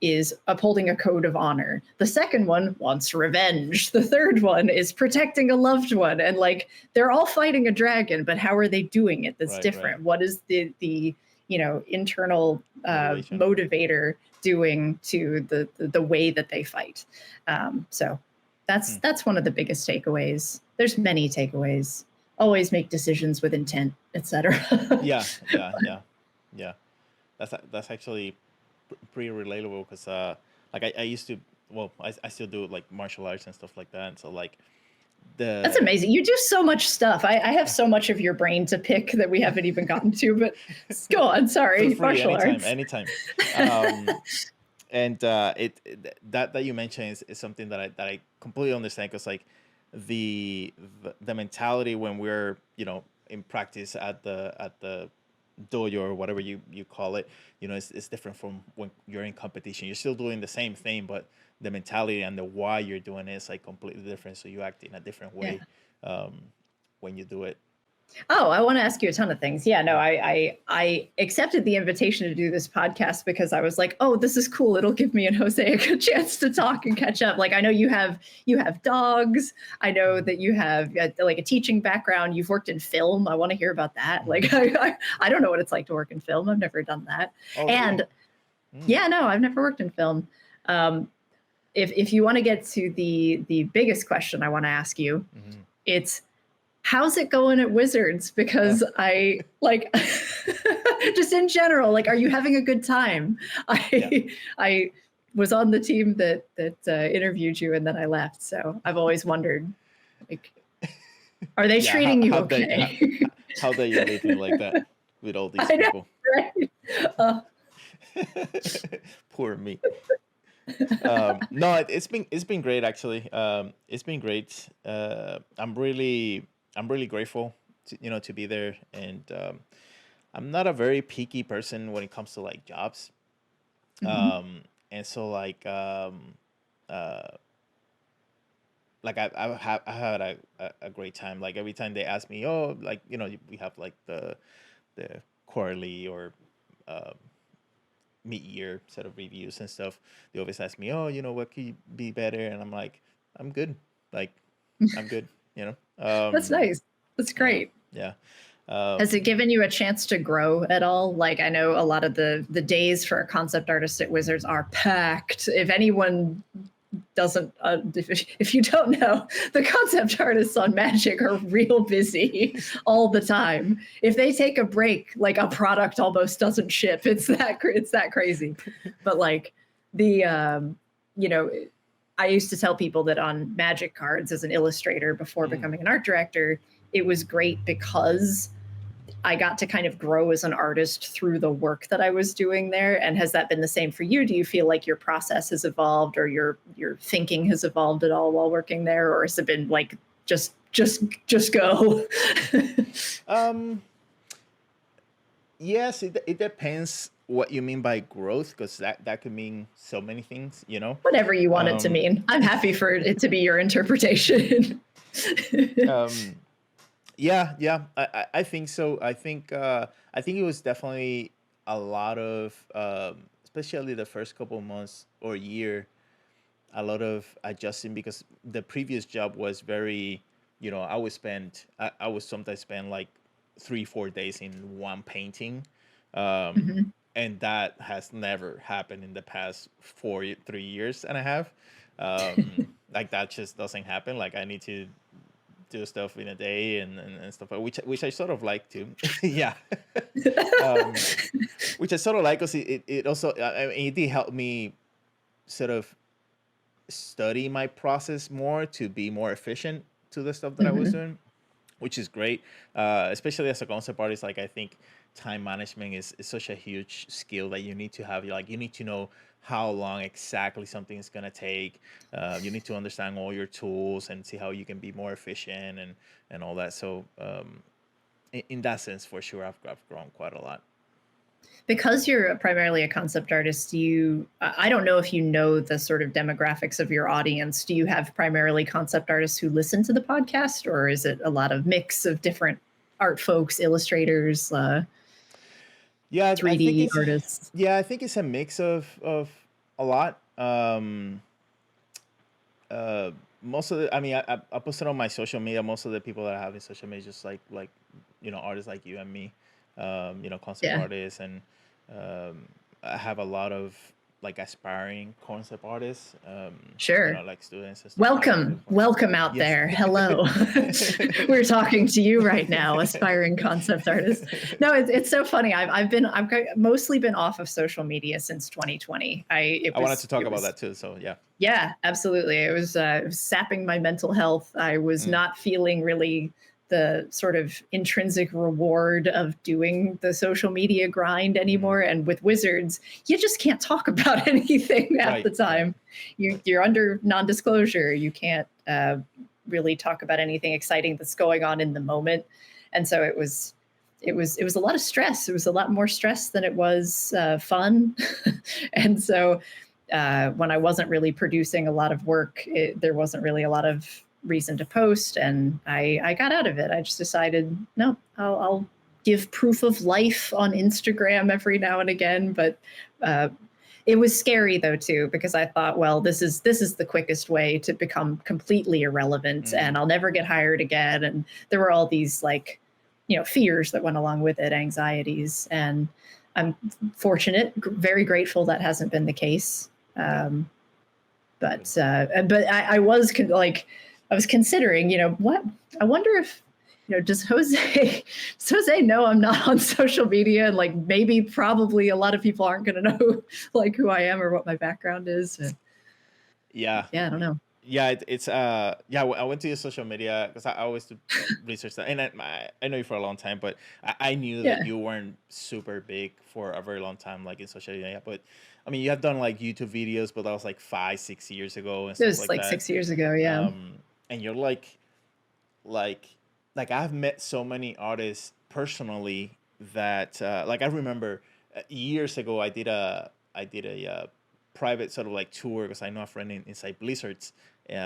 is upholding a code of honor. The second one wants revenge. The third one is protecting a loved one. And like they're all fighting a dragon, but how are they doing it? That's right, right. different. What is the internal Motivation. motivator doing to the way that they fight? So Hmm. that's one of the biggest takeaways. There's many takeaways. Always make decisions with intent, etc. Yeah, yeah, yeah, yeah. That's actually pretty relatable because like I used to, well, I still do like martial arts and stuff like that. And so like That's the amazing. You do so much stuff. I have so much of your brain to pick that we haven't even gotten to, but go on. for Sorry, free martial anytime, arts. anytime. And that you mentioned is something that I completely understand because like the mentality when we're in practice at the dojo or whatever you call it, it's different from when you're in competition. You're still doing the same thing, but the mentality and the why you're doing it is like completely different, so you act in a different Yeah. way, um, when you do it. Oh, I want to ask you a ton of things. Yeah, no, I accepted the invitation to do this podcast because I was like, oh, this is cool. It'll give me and Jose a good chance to talk and catch up. Like, I know you have dogs. I know Mhm. that you have like a teaching background. You've worked in film. I want to hear about that. Like, Mhm. I don't know what it's like to work in film. I've never done that. Oh, really? And Mm. yeah, no, I've never worked in film. Um, if you want to get to the biggest question I want to ask you, Mhm. it's how's it going at Wizards? Uh, Because I like just in general, like, are you having a good time? yeah. I was on the team that interviewed you, and then I left. So I've always wondered, like, are they Yeah. treating you okay? How that you're living like that with all these I know, people. right? Uh, Poor me. No, it's been great actually. It's been great. I'm really grateful to be there, and I'm not a very picky person when it comes to like jobs. mhm. Um, and so uh, I had a great time. Like every time they ask me, oh, like we have like the quarterly or um mid-year set of reviews and stuff. They always ask me, oh, what could be better? And I'm like, I'm good. Like, I'm good. You know. That's nice. That's Yeah, great. yeah. Has it Um, given you a chance to grow at all? Like, I know a lot of the days for a concept artist at Wizards are packed. If anyone doesn't, if you don't know, the concept artists on Magic are real busy all the time. If they take a break, like a product almost doesn't ship. It's that crazy. But like the you know, I used to tell people that on Magic cards as an illustrator before mm, becoming an art director, it was great because I got to kind of grow as an artist through the work that I was doing there. And has that been the same for you? Do you feel like your process has evolved or your thinking has evolved at all while working there, or has it been like just go? um, yes, it depends what you mean by growth, because that could mean so many things. Whatever you want it to Um, mean. I'm happy for it to be your interpretation. um, yeah, yeah, I think so. I think it was definitely a lot of, especially the first couple months or year, a lot of adjusting, because the previous job was very, I would sometimes spend like 3 4 days in one painting, um Mhm. and that has never happened in the past 3 years and a half. Like that just doesn't happen. Like I need to do stuff in a day, and stuff, which I sort of like to. Yeah. um which I sort of like, because it also, I mean, it did help me sort of study my process more to be more efficient to the stuff that I was Mhm. doing, which is great. Especially as a concept artist, like I think time management is such a huge skill that you need to have. You need to know how long exactly something is gonna take. You need to understand all your tools and see how you can be more efficient, and all that. So in that sense, for sure, I've grown quite a lot. Because you're primarily a concept artist, do you, I don't know if you know the sort of demographics of your audience. Do you have primarily concept artists who listen to the podcast, or is it a lot of mix of different art folks, illustrators, Yeah, I think 3D it's artists? yeah, I think it's a mix of a lot. Most of the, I mean, I posted on my social media. Most of the people that I have in social media, just like artists like you and me, concept Yeah, artists, and I have a lot of like aspiring concept artists, sure. like students and stuff like that. Welcome, welcome out Yes. there. Hello. We're talking to you right now, aspiring concept artist. No, it's so funny. I've mostly been off of social media since 2020. It I wanted was to talk it about was that too. So yeah. Yeah, absolutely. It was sapping my mental health. I was Mm, not feeling really the sort of intrinsic reward of doing the social media grind mm. anymore. And with Wizards, you just can't talk about anything half Right. the Right. time. You're under non-disclosure. You can't really talk about anything exciting that's going on in the moment. And so it was a lot of stress. It was a lot more stress than it was fun. And so when I wasn't really producing a lot of work, there wasn't really a lot of reason to post, and I got out of it. I just decided, no, I'll give proof of life on Instagram every now and again, but it was scary though too, because I thought, well, this is the quickest way to become completely irrelevant, and I'll never get hired again. And there were all these like, fears that went along with it, anxieties, and I'm fortunate, very grateful that hasn't been the case. But I was I was considering, what I wonder if, does Jose know I'm not on social media, and like maybe probably a lot of people aren't going to know like who I am or what my background is. Yeah. Yeah, I don't know. Yeah, it's yeah. I went to your social media because I always do research that, and I know you for a long time, but I knew Yeah, that you weren't super big for a very long time, like in social media. But I mean, you have done like YouTube videos, but that was like 5, 6 years ago and it stuff was like like that. 6 years ago. Yeah. And you're like like I've met so many artists personally that like I remember years ago I did a private sort of like tour because I know a friend inside Blizzards in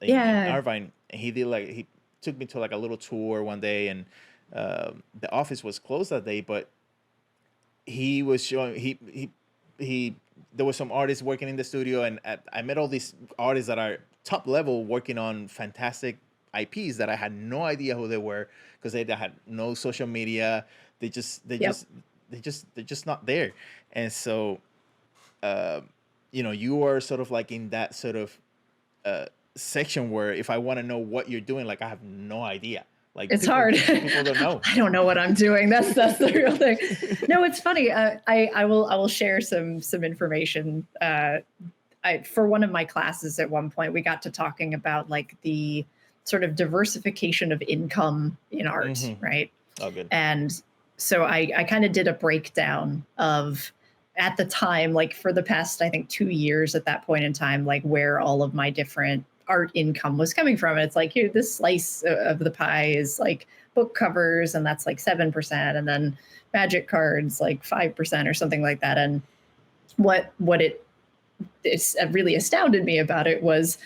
Yeah. Irvine, and he took me to like a little tour one day, and the office was closed that day, but he was showing he there was some artists working in the studio, and I met all these artists that are top level working on fantastic IPs that I had no idea who they were because they had no social media. They just they Yep. just they're just not there. And so uh, you are sort of like in that sort of uh, section where if I want to know what you're doing, like I have no idea. Like It's people hard. people don't know. I don't know what I'm doing. That's the real thing. No, it's funny. I will share some information. For one of my classes at one point, we got to talking about like the sort of diversification of income in art, Hmm. right? Oh, good. And so I kind of did a breakdown of, at the time, like for the past, I think 2 years at that point in time, like where all of my different art income was coming from. And it's like, here, this slice of the pie is like book covers, and that's like 7%. And then magic cards, like 5% or something like that. And it's really astounded me about it was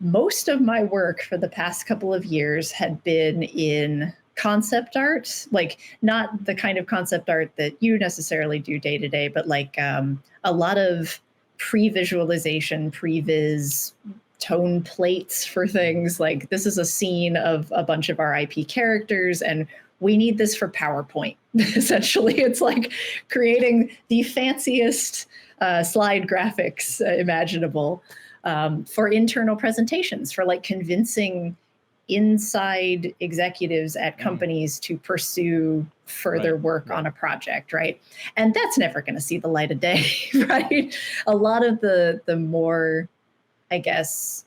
most of my work for the past couple of years had been in concept art, like not the kind of concept art that you necessarily do day to day, but like a lot of pre-visualization, pre-viz tone plates for things. Like this is a scene of a bunch of our IP characters, and we need this for PowerPoint. Essentially, it's like creating the fanciest slide graphics imaginable for internal presentations, for like convincing inside executives at Mm, companies to pursue further right, work on right. a project, right? And that's never going to see the light of day, right? A lot of the more, I guess,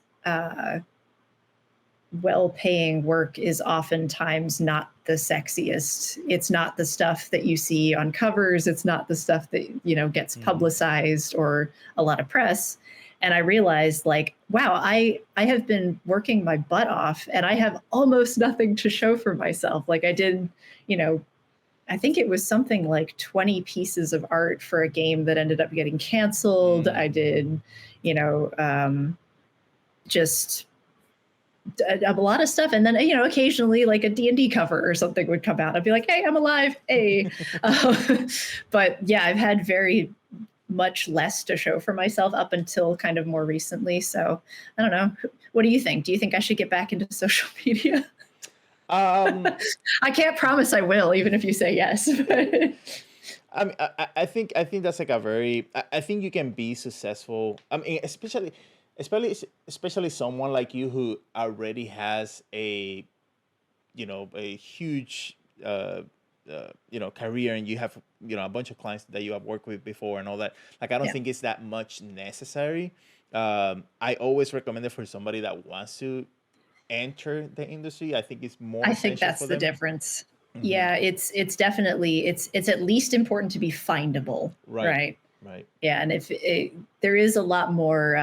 well-paying work is oftentimes not the sexiest. It's not the stuff that you see on covers. It's not the stuff that gets Hmm. publicized or a lot of press. And I realized, like, wow, I have been working my butt off, and I have almost nothing to show for myself. Like I did, you know, I think it was something like 20 pieces of art for a game that ended up getting canceled. Mm, I did, you know, just a lot of stuff, and then occasionally like a D&D cover or something would come out. I'd be like, hey, I'm alive, hey. But yeah, I've had very much less to show for myself up until kind of more recently. So I don't know, what do you think? Do you think I should get back into social media? um, I can't promise I will, even if you say yes. I mean, I think that's like a very. I think you can be successful. I mean, especially someone like you who already has a huge career, and you have a bunch of clients that you have worked with before and all that. Like, I don't Yeah, think it's that much necessary. I always recommend it for somebody that wants to enter the industry. I think it's more I think essential that's for the them. difference. Hmm. Yeah, it's definitely, it's at least important to be findable, Right, right? right. Yeah, and there is a lot more,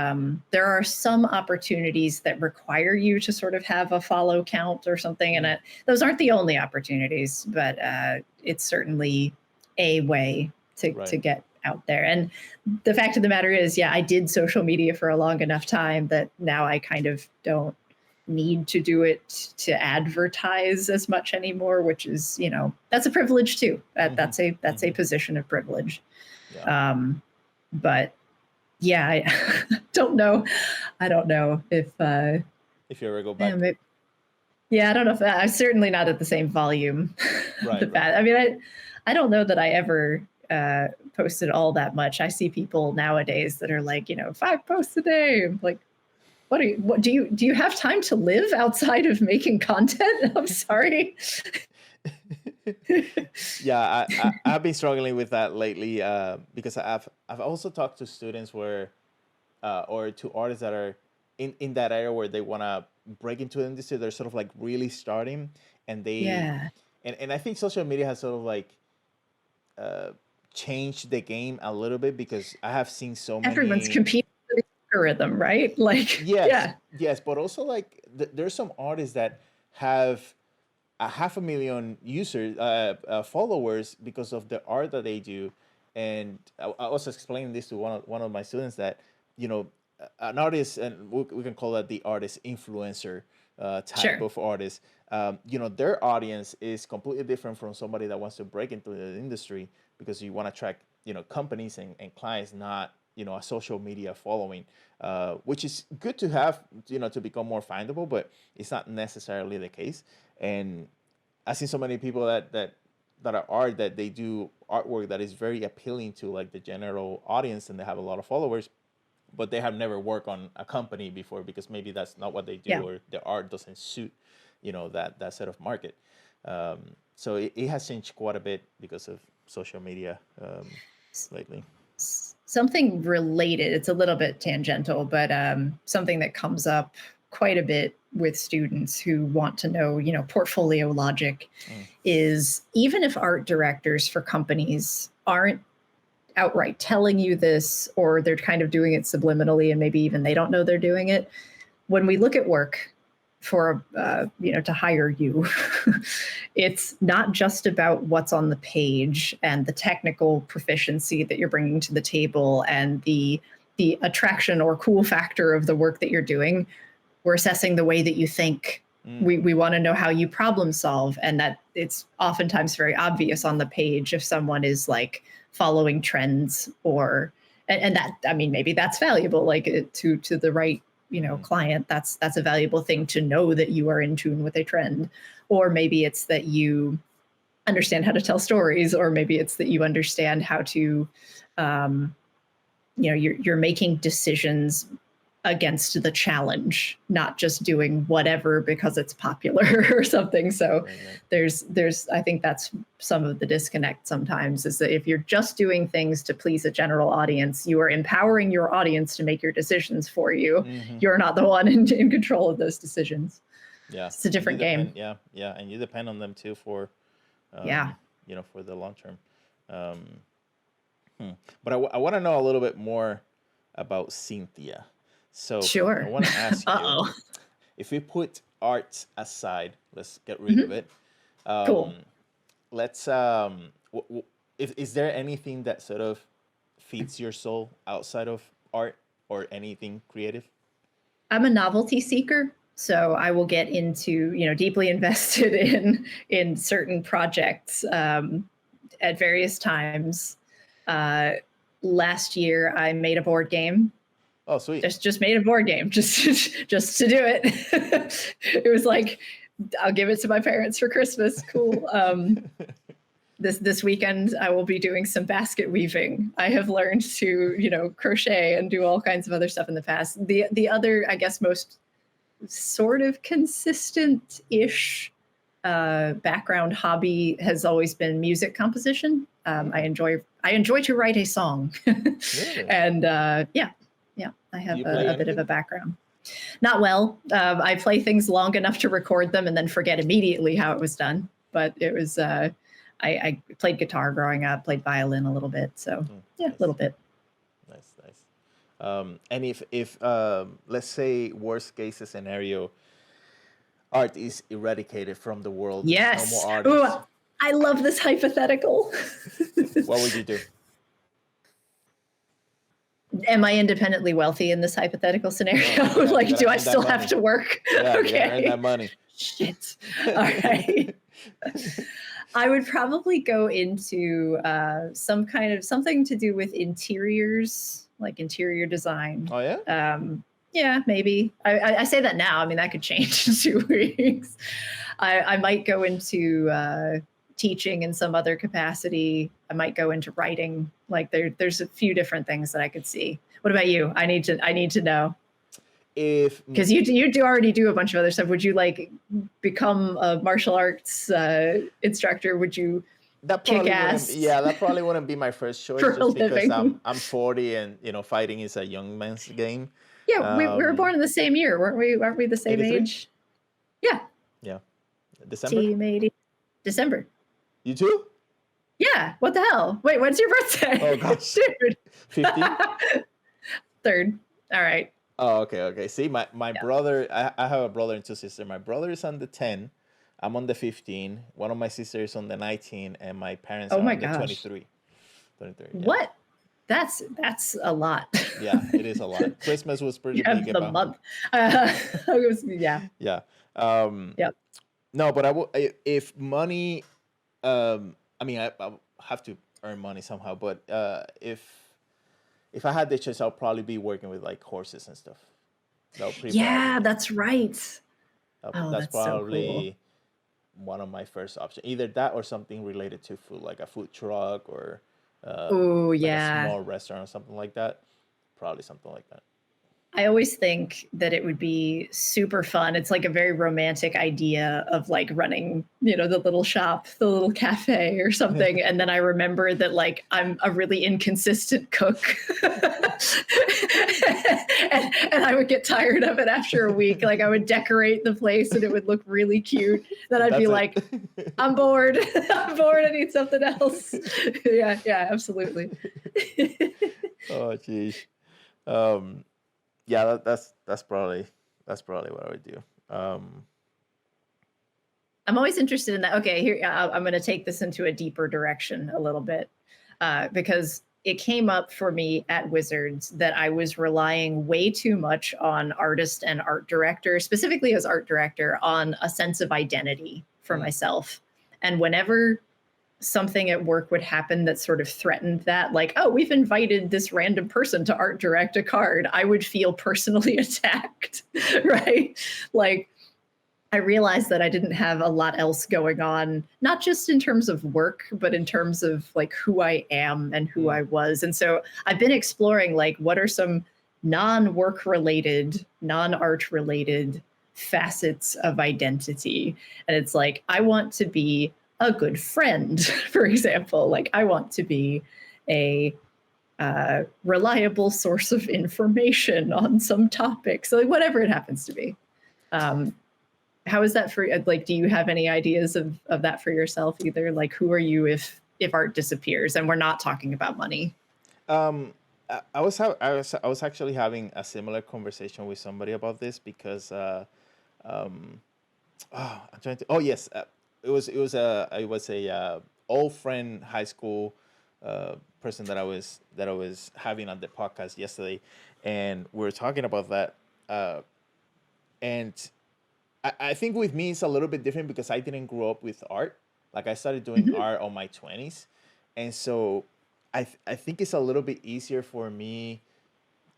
there are some opportunities that require you to sort of have a follow count or something, and Mm, those aren't the only opportunities, but it's certainly a way to right. get out there. And the fact of the matter is, yeah, I did social media for a long enough time that now I kind of don't. need to do it to advertise as much anymore, which is, that's a privilege too. That's a position of privilege. Yeah. But yeah, I don't know. I don't know if you ever go back. Yeah, I don't know if I'm certainly not at the same volume. Right. I mean, I don't know that I ever posted all that much. I see people nowadays that are like, 5 posts a day. I'm like, what do you have time to live outside of making content? I'm sorry. Yeah, I've been struggling with that lately because I've also talked to students where or to artists that are in that area where they want to break into the industry. They're sort of like really starting, and and I think social media has sort of like changed the game a little bit, because I have seen so many. Everyone's competing for the algorithm, right? Like, yes, but also like there's some artists that have 500,000 users, followers, because of the art that they do. And I was explaining this to one of my students that, an artist, and we can call that the artist influencer type of artist. Their audience is completely different from somebody that wants to break into the industry, because you want to attract, companies and clients, not, a social media following, which is good to have, to become more findable, but it's not necessarily the case. And I've seen so many people that are art, that they do artwork that is very appealing to like the general audience, and they have a lot of followers, but they have never worked on a company before, because maybe that's not what they do, or the art doesn't suit, that set of market. So it has changed quite a bit because of social media lately. Something related, it's a little bit tangential, but something that comes up quite a bit with students who want to know, portfolio logic is, even if art directors for companies aren't outright telling you this, or they're kind of doing it subliminally and maybe even they don't know they're doing it, when we look at work for, to hire you, it's not just about what's on the page and the technical proficiency that you're bringing to the table and the attraction or cool factor of the work that you're doing. We're assessing the way that you think. We want to know how you problem solve, and that it's oftentimes very obvious on the page if someone is like following trends, or and that, I mean, maybe that's valuable, like to the right client. That's a valuable thing to know, that you are in tune with a trend. Or maybe it's that you understand how to tell stories, or maybe it's that you understand how to you're making decisions against the challenge, not just doing whatever because it's popular or something. So there's I think that's some of the disconnect sometimes, is that if you're just doing things to please a general audience, you are empowering your audience to make your decisions for you. You're not the one in control of those decisions. Yeah, it's a different game. Yeah, and you depend on them too for for the long term. But I want to know a little bit more about Cynthia. So sure. I want to ask you, if we put art aside, let's get rid of it. Cool. Let's is there anything that sort of feeds your soul outside of art, or anything creative? I'm a novelty seeker, so I will get into, deeply invested in certain projects at various times. Last year I made a board game. Oh, sweet. Just made a board game, just to do it. It was like, I'll give it to my parents for Christmas. Cool. This weekend I will be doing some basket weaving. I have learned to, crochet and do all kinds of other stuff in the past. The other, I guess, most sort of consistent-ish background hobby has always been music composition. I enjoy to write a song. Really? And I have a bit of a background. Not well. I play things long enough to record them and then forget immediately how it was done. But it was, I played guitar growing up, played violin a little bit. So nice. A little bit. Nice. And if let's say worst case scenario, art is eradicated from the world. Yes. No more artists. Ooh, I love this hypothetical. What would you do? Am I independently wealthy in this hypothetical scenario? No, you got you Like, gotta do I earn that still have money. to work? Yeah, you gotta earn that Okay. money. Shit. All right. I would probably go into some kind of something to do with interiors, like interior design. Oh yeah. Yeah, maybe. I say that now. I mean, that could change in 2 weeks. I might go into teaching in some other capacity. I might go into writing. Like there's a few different things that I could see. What about you? I need to know If because you do already do a bunch of other stuff. Would you like become a martial arts instructor? Would you that kick probably wouldn't, ass yeah, that probably wouldn't be my first choice, for a just because living? I'm 40 and fighting is a young man's game. Yeah, we were born in the same year, weren't we? Aren't we the same 83. age? Yeah, Yeah, December. team 80. December. You too? Yeah, what the hell? Wait, when's your birthday? Oh gosh, Dude. 15. Third. All right. Oh, okay. See, my Yeah. brother, I have a brother and two sisters. My brother is on the 10. I'm on the 15. One of my sisters is on the 19, and my parents Oh are my on the gosh. 23. 23. Yeah. What? That's a lot. Yeah, it is a lot. Christmas was pretty You have big the about. month. Yeah. Yeah. Um, Yep. no, but if money, I mean, I have to earn money somehow, but if I had the choice, I'll probably be working with like horses and stuff. That would pretty Yeah, probably, that's right. Oh, that's that's so cool. probably one of my first options. Either that or something related to food, like a food truck or Oh, like a yeah. small restaurant or something like that. Probably something like that. I always think that it would be super fun. It's like a very romantic idea of like running, the little shop, the little cafe or something. And then I remember that like I'm a really inconsistent cook. And I would get tired of it after a week. Like I would decorate the place and it would look really cute. Then I'd be That's it. like, I'm bored. I'm bored. I need something else. Yeah, absolutely. Oh, geez. Um, yeah, that's probably what I would do. I'm always interested in that. Okay, here I'm going to take this into a deeper direction a little bit because it came up for me at Wizards that I was relying way too much on artist and art director, specifically as art director, on a sense of identity for myself. And whenever something at work would happen that sort of threatened that, like, oh, we've invited this random person to art direct a card, I would feel personally attacked, right? Like, I realized that I didn't have a lot else going on, not just in terms of work, but in terms of like who I am and who I was. And so I've been exploring like what are some non-work related, non-art related facets of identity. And it's like, I want to be a good friend, for example. Like I want to be a reliable source of information on some topics, like whatever it happens to be. How is that for like, do you have any ideas of that for yourself either? Like, who are you if art disappears? And we're not talking about money. I was actually having a similar conversation with somebody about this because I'm trying to. Oh yes, it was a old friend, high school person that I was having on the podcast yesterday, and we were talking about that. And I think with me it's a little bit different because I didn't grow up with art. Like I started doing art on my 20s, and so I think it's a little bit easier for me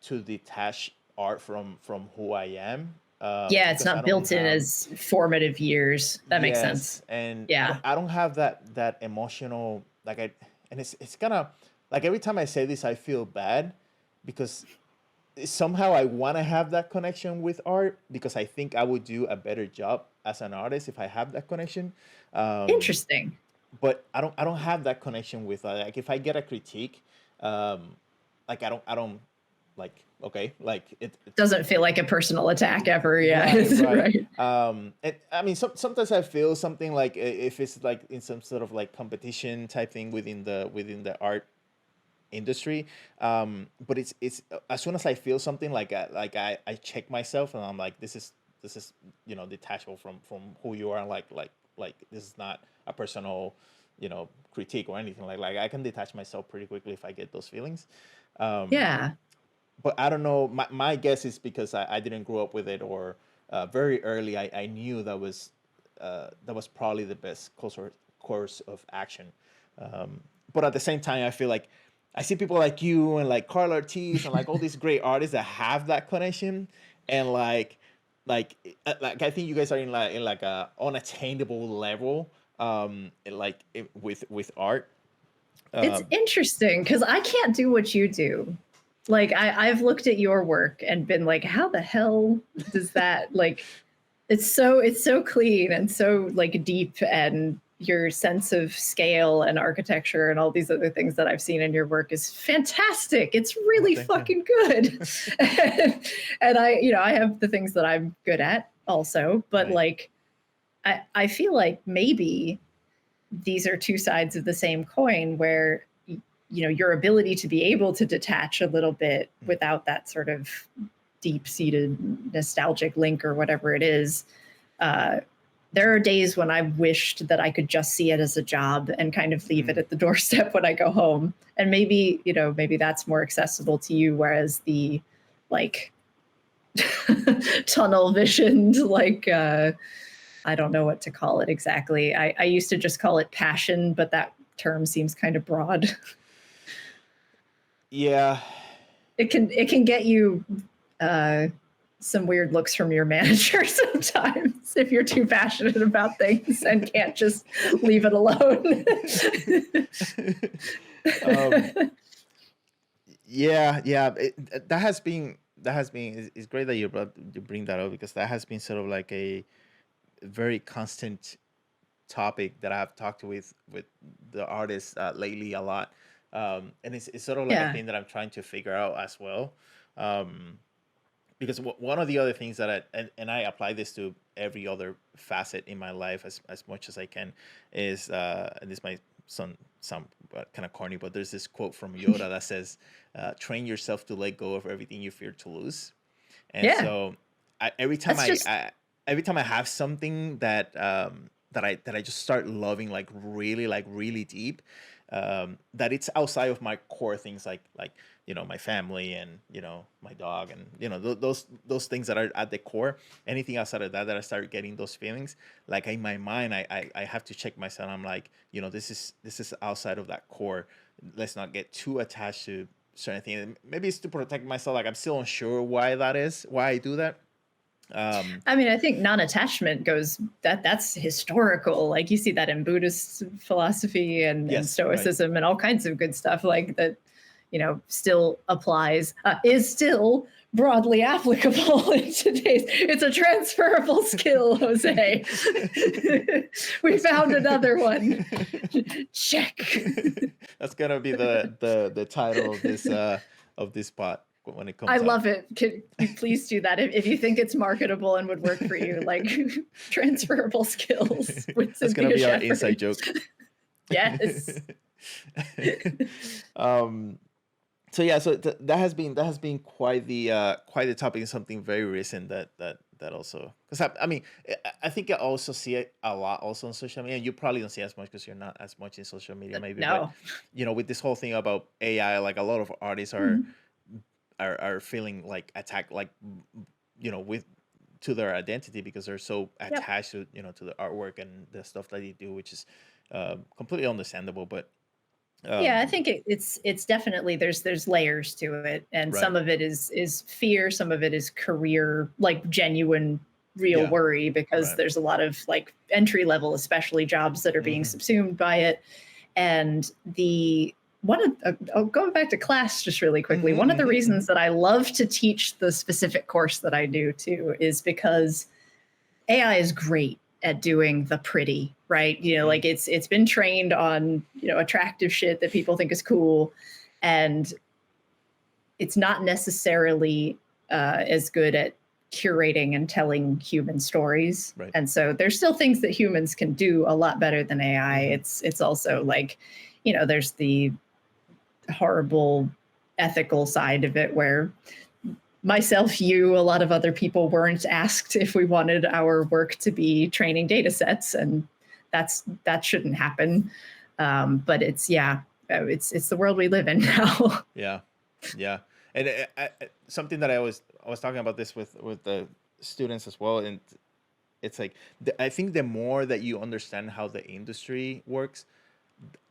to detach art from who I am. Yeah, it's Because I not don't built in have. as formative years. That makes Yes, sense. and Yeah. I don't have that emotional, like and it's kind of like every time I say this I feel bad because somehow I want to have that connection with art because I think I would do a better job as an artist if I have that connection. Um, Interesting. but I don't have that connection with like if I get a critique, um, like I don't like okay like it's Doesn't feel like a personal attack ever. Yeah. right. Right. And I mean sometimes I feel something like if it's like in some sort of like competition type thing within the art industry, but it's as soon as I feel something like I check myself and I'm like this is detachable from who you are, like this is not a personal critique or anything, like I can detach myself pretty quickly if I get those feelings. um Yeah. but I don't know. My guess is because I didn't grow up with it, or very early I knew that was probably the best course of action. But at the same time, I feel like I see people like you and like Carl Ortiz and like all these great artists that have that connection, and like I think you guys are in like a unattainable level, with art. It's Um, interesting because I can't do what you do. Like I've looked at your work and been like, how the hell does that like it's so clean and so like deep, and your sense of scale and architecture and all these other things that I've seen in your work is fantastic. It's oh, really thank you. fucking good. And I, you know, I have the things that I'm good at also, but Right. like I feel like maybe these are two sides of the same coin where you know your ability to be able to detach a little bit Mm. without that sort of deep-seated nostalgic link or whatever it is. uh, there are days when I wished that I could just see it as a job and kind of leave it Mm. at the doorstep when I go home. And maybe, you know, maybe that's more accessible to you, whereas the like tunnel visioned, like I don't know what to call it exactly. I used to just call it passion, but that term seems kind of broad. Yeah. It can get you uh, some weird looks from your manager sometimes if you're too passionate about things and can't just leave it alone. um, yeah. That has been it's great that you bring that up, because that has been sort of like a very constant topic that I've talked with the artists lately a lot. And it's sort of like a Yeah, thing that I'm trying to figure out as well. Um, because one of the other things that and I apply this to every other facet in my life as much as I can, is and this might sound kind of corny, but there's this quote from Yoda that says, train yourself to let go of everything you fear to lose. And yeah. so That's just every time I have something that I just start loving, like really deep, that it's outside of my core things, like my family, and my dog, and those things that are at the core. Anything outside of that I start getting those feelings, like in my mind, I have to check myself. I'm like, this is outside of that core. Let's not get too attached to certain things. Maybe it's to protect myself. Like, I'm still unsure why I do that. um I mean, I think non-attachment goes that's historical. Like you see that in Buddhist philosophy and yes, right. Stoicism and all kinds of good stuff like that, you know, still applies, is still broadly applicable in today's. It's a transferable skill, Jose. We found another one. Check. That's gonna be the title of this spot when it I comes out. love it. Can you please do that if you think it's marketable and would work for you? Like transferable skills with That's gonna Cynthia be our inside Sheppard. joke. Yes. um so yeah, so that has been quite the topic, and something very recent that also, because I mean, I think I also see it a lot also on social media, and you probably don't see as much because you're not as much in social media maybe, but No. with this whole thing about AI, like a lot of artists Mhm. are feeling like attacked, like, with to their identity, because they're so Yep. attached to the artwork and the stuff that they do, which is completely understandable. But Yeah, I um think it's definitely there's layers to it, and right. some of it is fear, some of it is career, like genuine, real Yeah. worry, because Right. there's a lot of like entry level, especially jobs that are being Hmm. subsumed by it. And the one of going back to class just really quickly, one of the reasons that I love to teach the specific course that I do too is because AI is great at doing the pretty, right? You know, Hmm. like it's been trained on, you know, attractive shit that people think is cool, and it's not necessarily as good at curating and telling human stories. Right. And so there's still things that humans can do a lot better than AI. Hmm. It's also like, you know, there's the horrible ethical side of it where myself, you, a lot of other people weren't asked if we wanted our work to be training data sets, and that shouldn't happen. But it's yeah, it's the world we live in now. Yeah. Yeah. And something that I was talking about this with the students as well, and it's like I think the more that you understand how the industry works,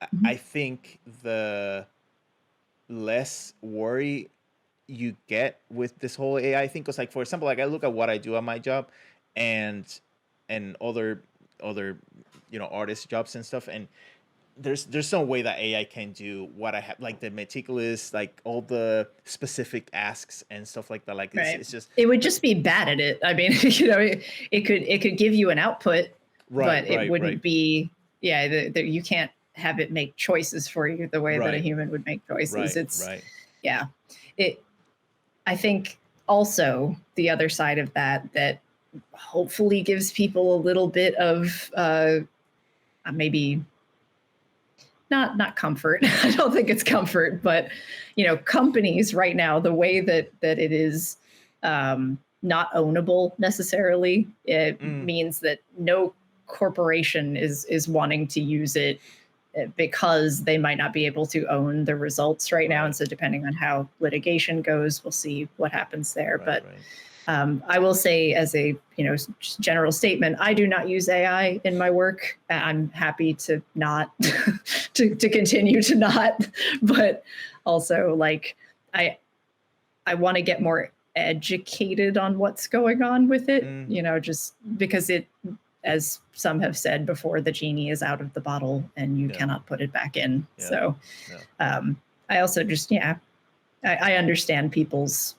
I Mhm. think the less worry you get with this whole AI thing. Because, like, for example, like I look at what I do at my job, and other artist jobs and stuff, and there's no way that AI can do what I have, like the meticulous, like all the specific asks and stuff like that. Like Right. it's just It would just be bad at it. I mean, it could give you an output, right, but it right, right, wouldn't be. Yeah, you can't have it make choices for you the way that a right, human would make choices. right, It's right. yeah. It I think also the other side of that hopefully gives people a little bit of maybe not comfort. I don't think it's comfort, but companies right now, the way that it is not ownable necessarily, it Mm, means that no corporation is wanting to use it because they might not be able to own the results right now. And right, so depending on how litigation goes, we'll see what happens there. right, But right. I will say, as a general statement, I do not use AI in my work. I'm happy to not to continue to not, but also like I I want to get more educated on what's going on with it. Mm, Just because it, as some have said before, the genie is out of the bottle and you yeah, cannot put it back in. yeah, So yeah, I also just I understand people's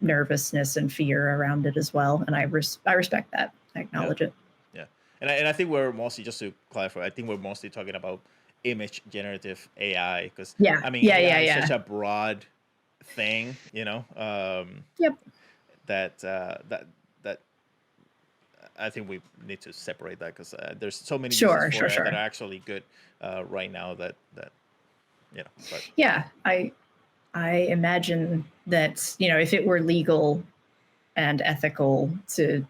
nervousness and fear around it as well, and I respect that. I yeah, acknowledge it. yeah. And I think we're mostly, just to clarify, I think we're mostly talking about image generative AI, because Yeah, I mean yeah, yeah, AI is such yeah. a broad thing, Yep. that I think we need to separate that, because there's so many uses Sure, for sure, it that are sure. actually good right now, that but Yeah, I imagine that if it were legal and ethical to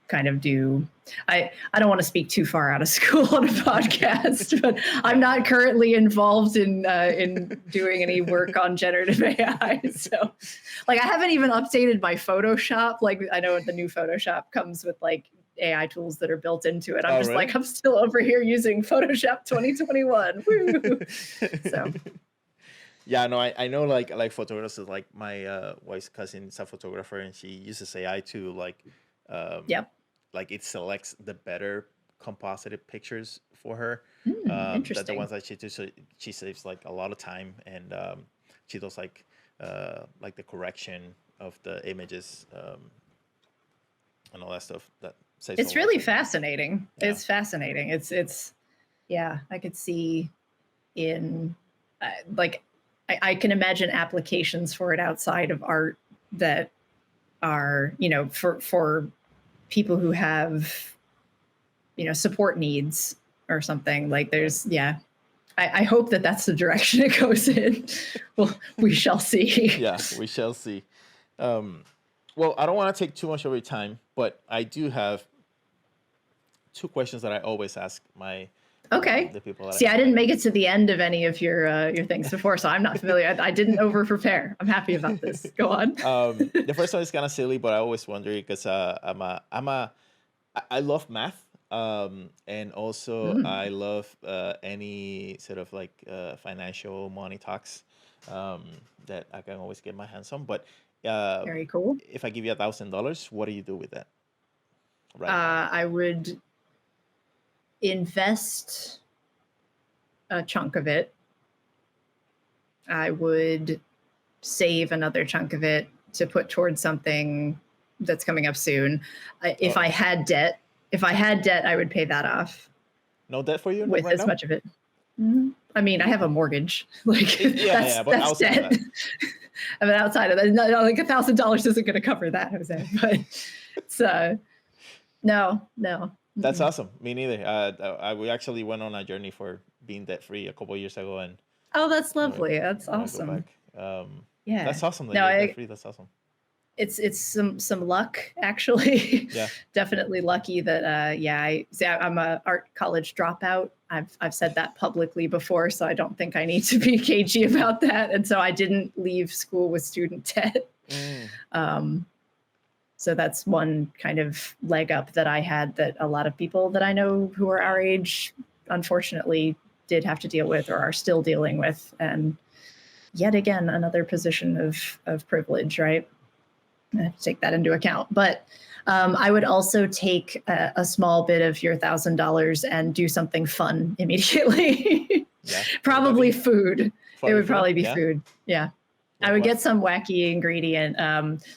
kind of do. I don't want to speak too far out of school on a podcast, but I'm yeah, not yeah. currently involved in doing any work on generative AI. So, like, I haven't even updated my Photoshop. Like, I know the new Photoshop comes with like AI tools that are built into it. I'm Oh, just like, really? I'm still over here using Photoshop 2021. Woo! So, Yeah, no, I know, like photographers, like my wife's cousin is a photographer, and she uses AI to, um yep. like, it selects the better composited pictures for her, that the Interesting. ones that she does. So she saves like a lot of time, and she does like the correction of the images, and all that stuff, that saves a It's lot of really time. fascinating. Yeah. It's fascinating. It's yeah, I could see in like I can imagine applications for it outside of art that are for people who have support needs or something. Like Right. there's I hope that that's the direction it goes in. Well, we shall see. Yeah, we shall see. Um, well, I don't want to take too much of your time, but I do have two questions that I always ask my Okay. the people that See, I I didn't invite. make it to the end of any of your things before, so I'm not familiar. I didn't over prepare. I'm happy about this. Go on. The first one is kind of silly, but I always wonder, because I love math, and also Mm, I love any sort of like financial money talks, um, that I can always get my hands on. But uh, very cool. if I give you $1,000, what do you do with that right now? I would invest a chunk of it. I would save another chunk of it to put towards something that's coming up soon. If I Oh, had debt, I would pay that off no debt for you with right as now? much of it. I mean, I You, have a mortgage. Like yeah, yeah, but that's outside of debt. that, I mean, outside of that, like $1,000 isn't going to cover that, Jose. But it's no, no. that's Mm-mm. awesome. Me neither. We actually went on a journey for being debt free a couple of years ago, and Oh, that's you know, lovely. That's want to go awesome. back. Yeah. That's awesome that No, you're debt free. That's awesome. it's some luck, actually. Yeah. Definitely lucky that I'm a art college dropout. I've said that publicly before, so I don't think I need to be cagey about that. And so I didn't leave school with student debt. So that's one kind of leg up that I had that a lot of people that I know who are our age, unfortunately, did have to deal with or are still dealing with. And yet again, another position of privilege, right? I have to take that into account. But I would also take a small bit of your $1,000 and do something fun immediately. Yeah. Probably food. It would probably be Yeah. food. Yeah. Like I would what? get some wacky ingredient.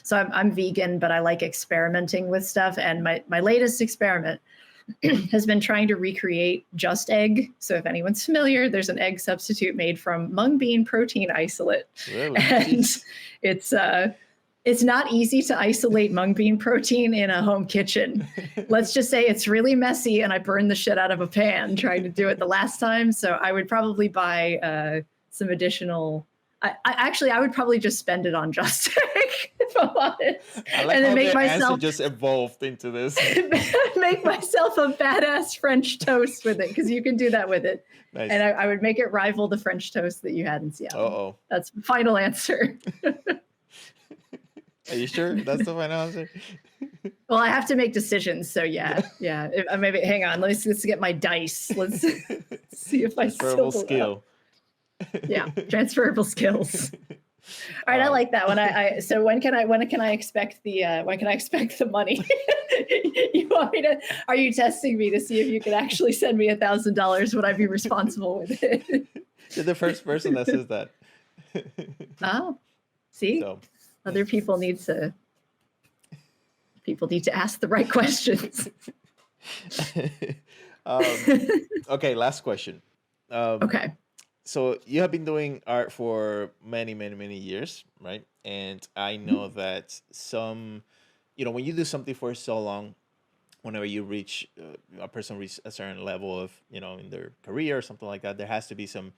So I'm vegan, but I like experimenting with stuff. And my latest experiment has been trying to recreate Just Egg. So if anyone's familiar, there's an egg substitute made from mung bean protein isolate. Really? And Jeez. it's not easy to isolate mung bean protein in a home kitchen. Let's just say it's really messy, and I burned the shit out of a pan trying to do it the last time. So I would probably buy some additional. I would probably just spend it on Just Egg, if I'm honest. I like and then how make the myself answer just evolved into this. make myself a badass French toast with it, because you can do that with it. Nice. And I would make it rival the French toast that you had in Seattle. Uh-oh. That's the final answer. Are you sure that's the final answer? Well, I have to make decisions, so yeah. Maybe hang on. Let's get my dice. Let's see if I Transferable still skill. Yeah, transferable skills. All right, I like that one. So when can I expect the money? You want me to? Are you testing me to see if you can actually send me $1,000? Would I be responsible with it? You're the first person that says that. Oh, see, So, other people need to ask the right questions. Okay, last question. Okay. So you have been doing art for many, many, many years, right? And I know that when you do something for so long, whenever you reach a person reach a certain level of, in their career or something like that, there has to be some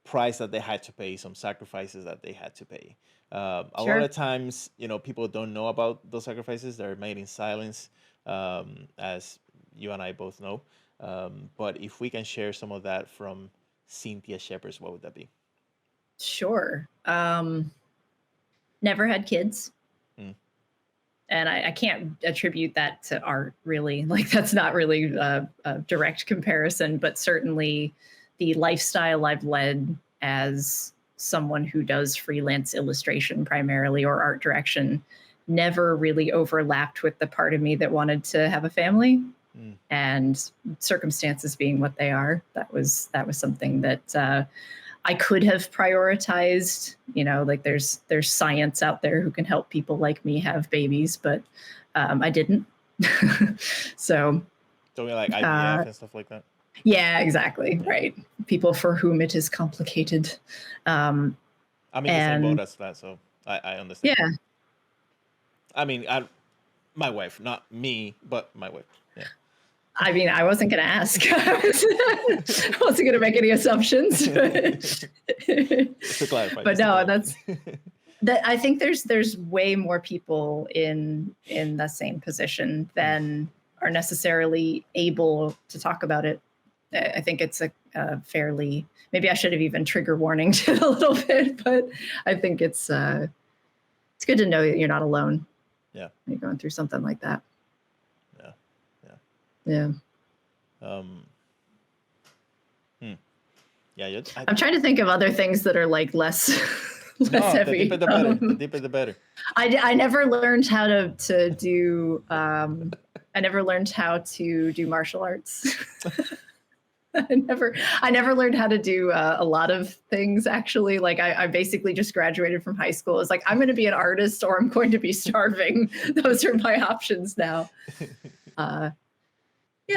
price that they had to pay, some sacrifices that they had to pay. A Sure. lot of times, people don't know about those sacrifices. They're made in silence, as you and I both know. But if we can share some of that from Cynthia Sheppard, what would that be? Sure. Never had kids. And I can't attribute that to art, really. Like, that's not really a direct comparison, but certainly the lifestyle I've led as someone who does freelance illustration primarily, or art direction, never really overlapped with the part of me that wanted to have a family. And circumstances being what they are, that was something that I could have prioritized. Like there's science out there who can help people like me have babies, but I didn't. So we like IVF and stuff like that. Yeah, exactly. Right. People for whom it is complicated. I'm in the same boat as that, so I understand. Yeah. I mean, my wife, not me, but my wife. Yeah. I mean, I wasn't going to ask. I wasn't going to make any assumptions. Just to clarify. But no, that. I think there's way more people in the same position than are necessarily able to talk about it. I think it's a fairly, maybe I should have even trigger warninged it a little bit, but I think it's good to know that you're not alone. Yeah. When you're going through something like that. Yeah. Yeah. I'm trying to think of other things that are like less heavy. The deeper the better. The deeper the better. I never learned how to do. I never learned how to do martial arts. I never learned how to do a lot of things, actually. Like I basically just graduated from high school. It's like, I'm going to be an artist or I'm going to be starving. Those are my options now.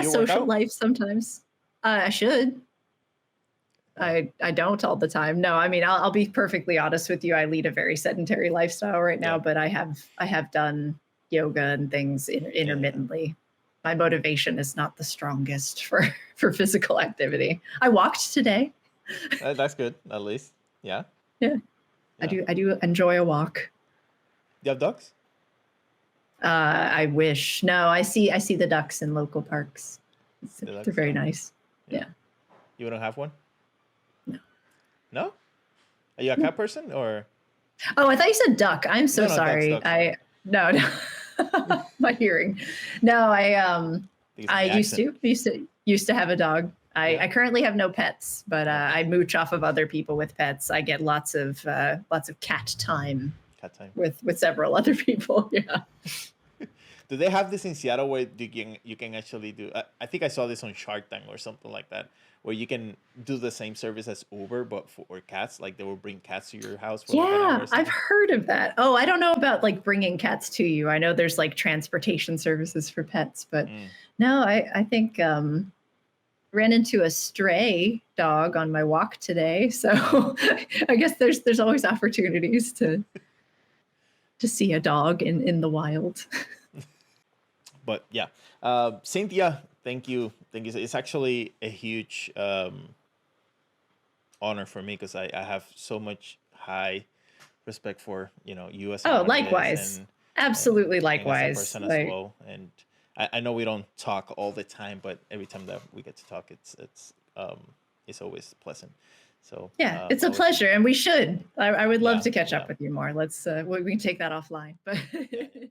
Social life sometimes. I should. I don't all the time. No, I mean, I'll be perfectly honest with you. I lead a very sedentary lifestyle right now, but I have done yoga and things intermittently. My motivation is not the strongest for physical activity. I walked today. That's good, at least. Yeah. I do enjoy a walk. Do you have dogs? I wish. No, I see the ducks in local parks. The They're ducks? very Yeah. nice. Yeah. Yeah. You don't have one? No. No? Are you a cat person or? Oh, I thought you said duck. I'm so No, no, ducks, sorry. ducks. Sorry. I no, no. My hearing. No, Think it's I my accent. used to have a dog. I, Yeah. I currently have no pets, but Okay. I mooch off of other people with pets. I get lots of cat time Cat time. with several other people. Yeah. Do they have this in Seattle where you can actually do? I think I saw this on Shark Tank or something like that, where you can do the same service as Uber, but for cats. Like they will bring cats to your house for like an hour Yeah, or I've something. heard of that. Oh, I don't know about like bringing cats to you. I know there's like transportation services for pets, but Mm. no, I think ran into a stray dog on my walk today. So I guess there's always opportunities to see a dog in the wild. But yeah, Cynthia, thank you, thank you. It's actually a huge honor for me because I have so much high respect for you as an Oh, artist likewise. Absolutely and as a likewise. person as Like, well. And I know we don't talk all the time, but every time that we get to talk, it's always pleasant. So yeah, it's a that was pleasure, and we should. I would love yeah, to catch yeah, up with you more. Let's we can take that offline. But yeah.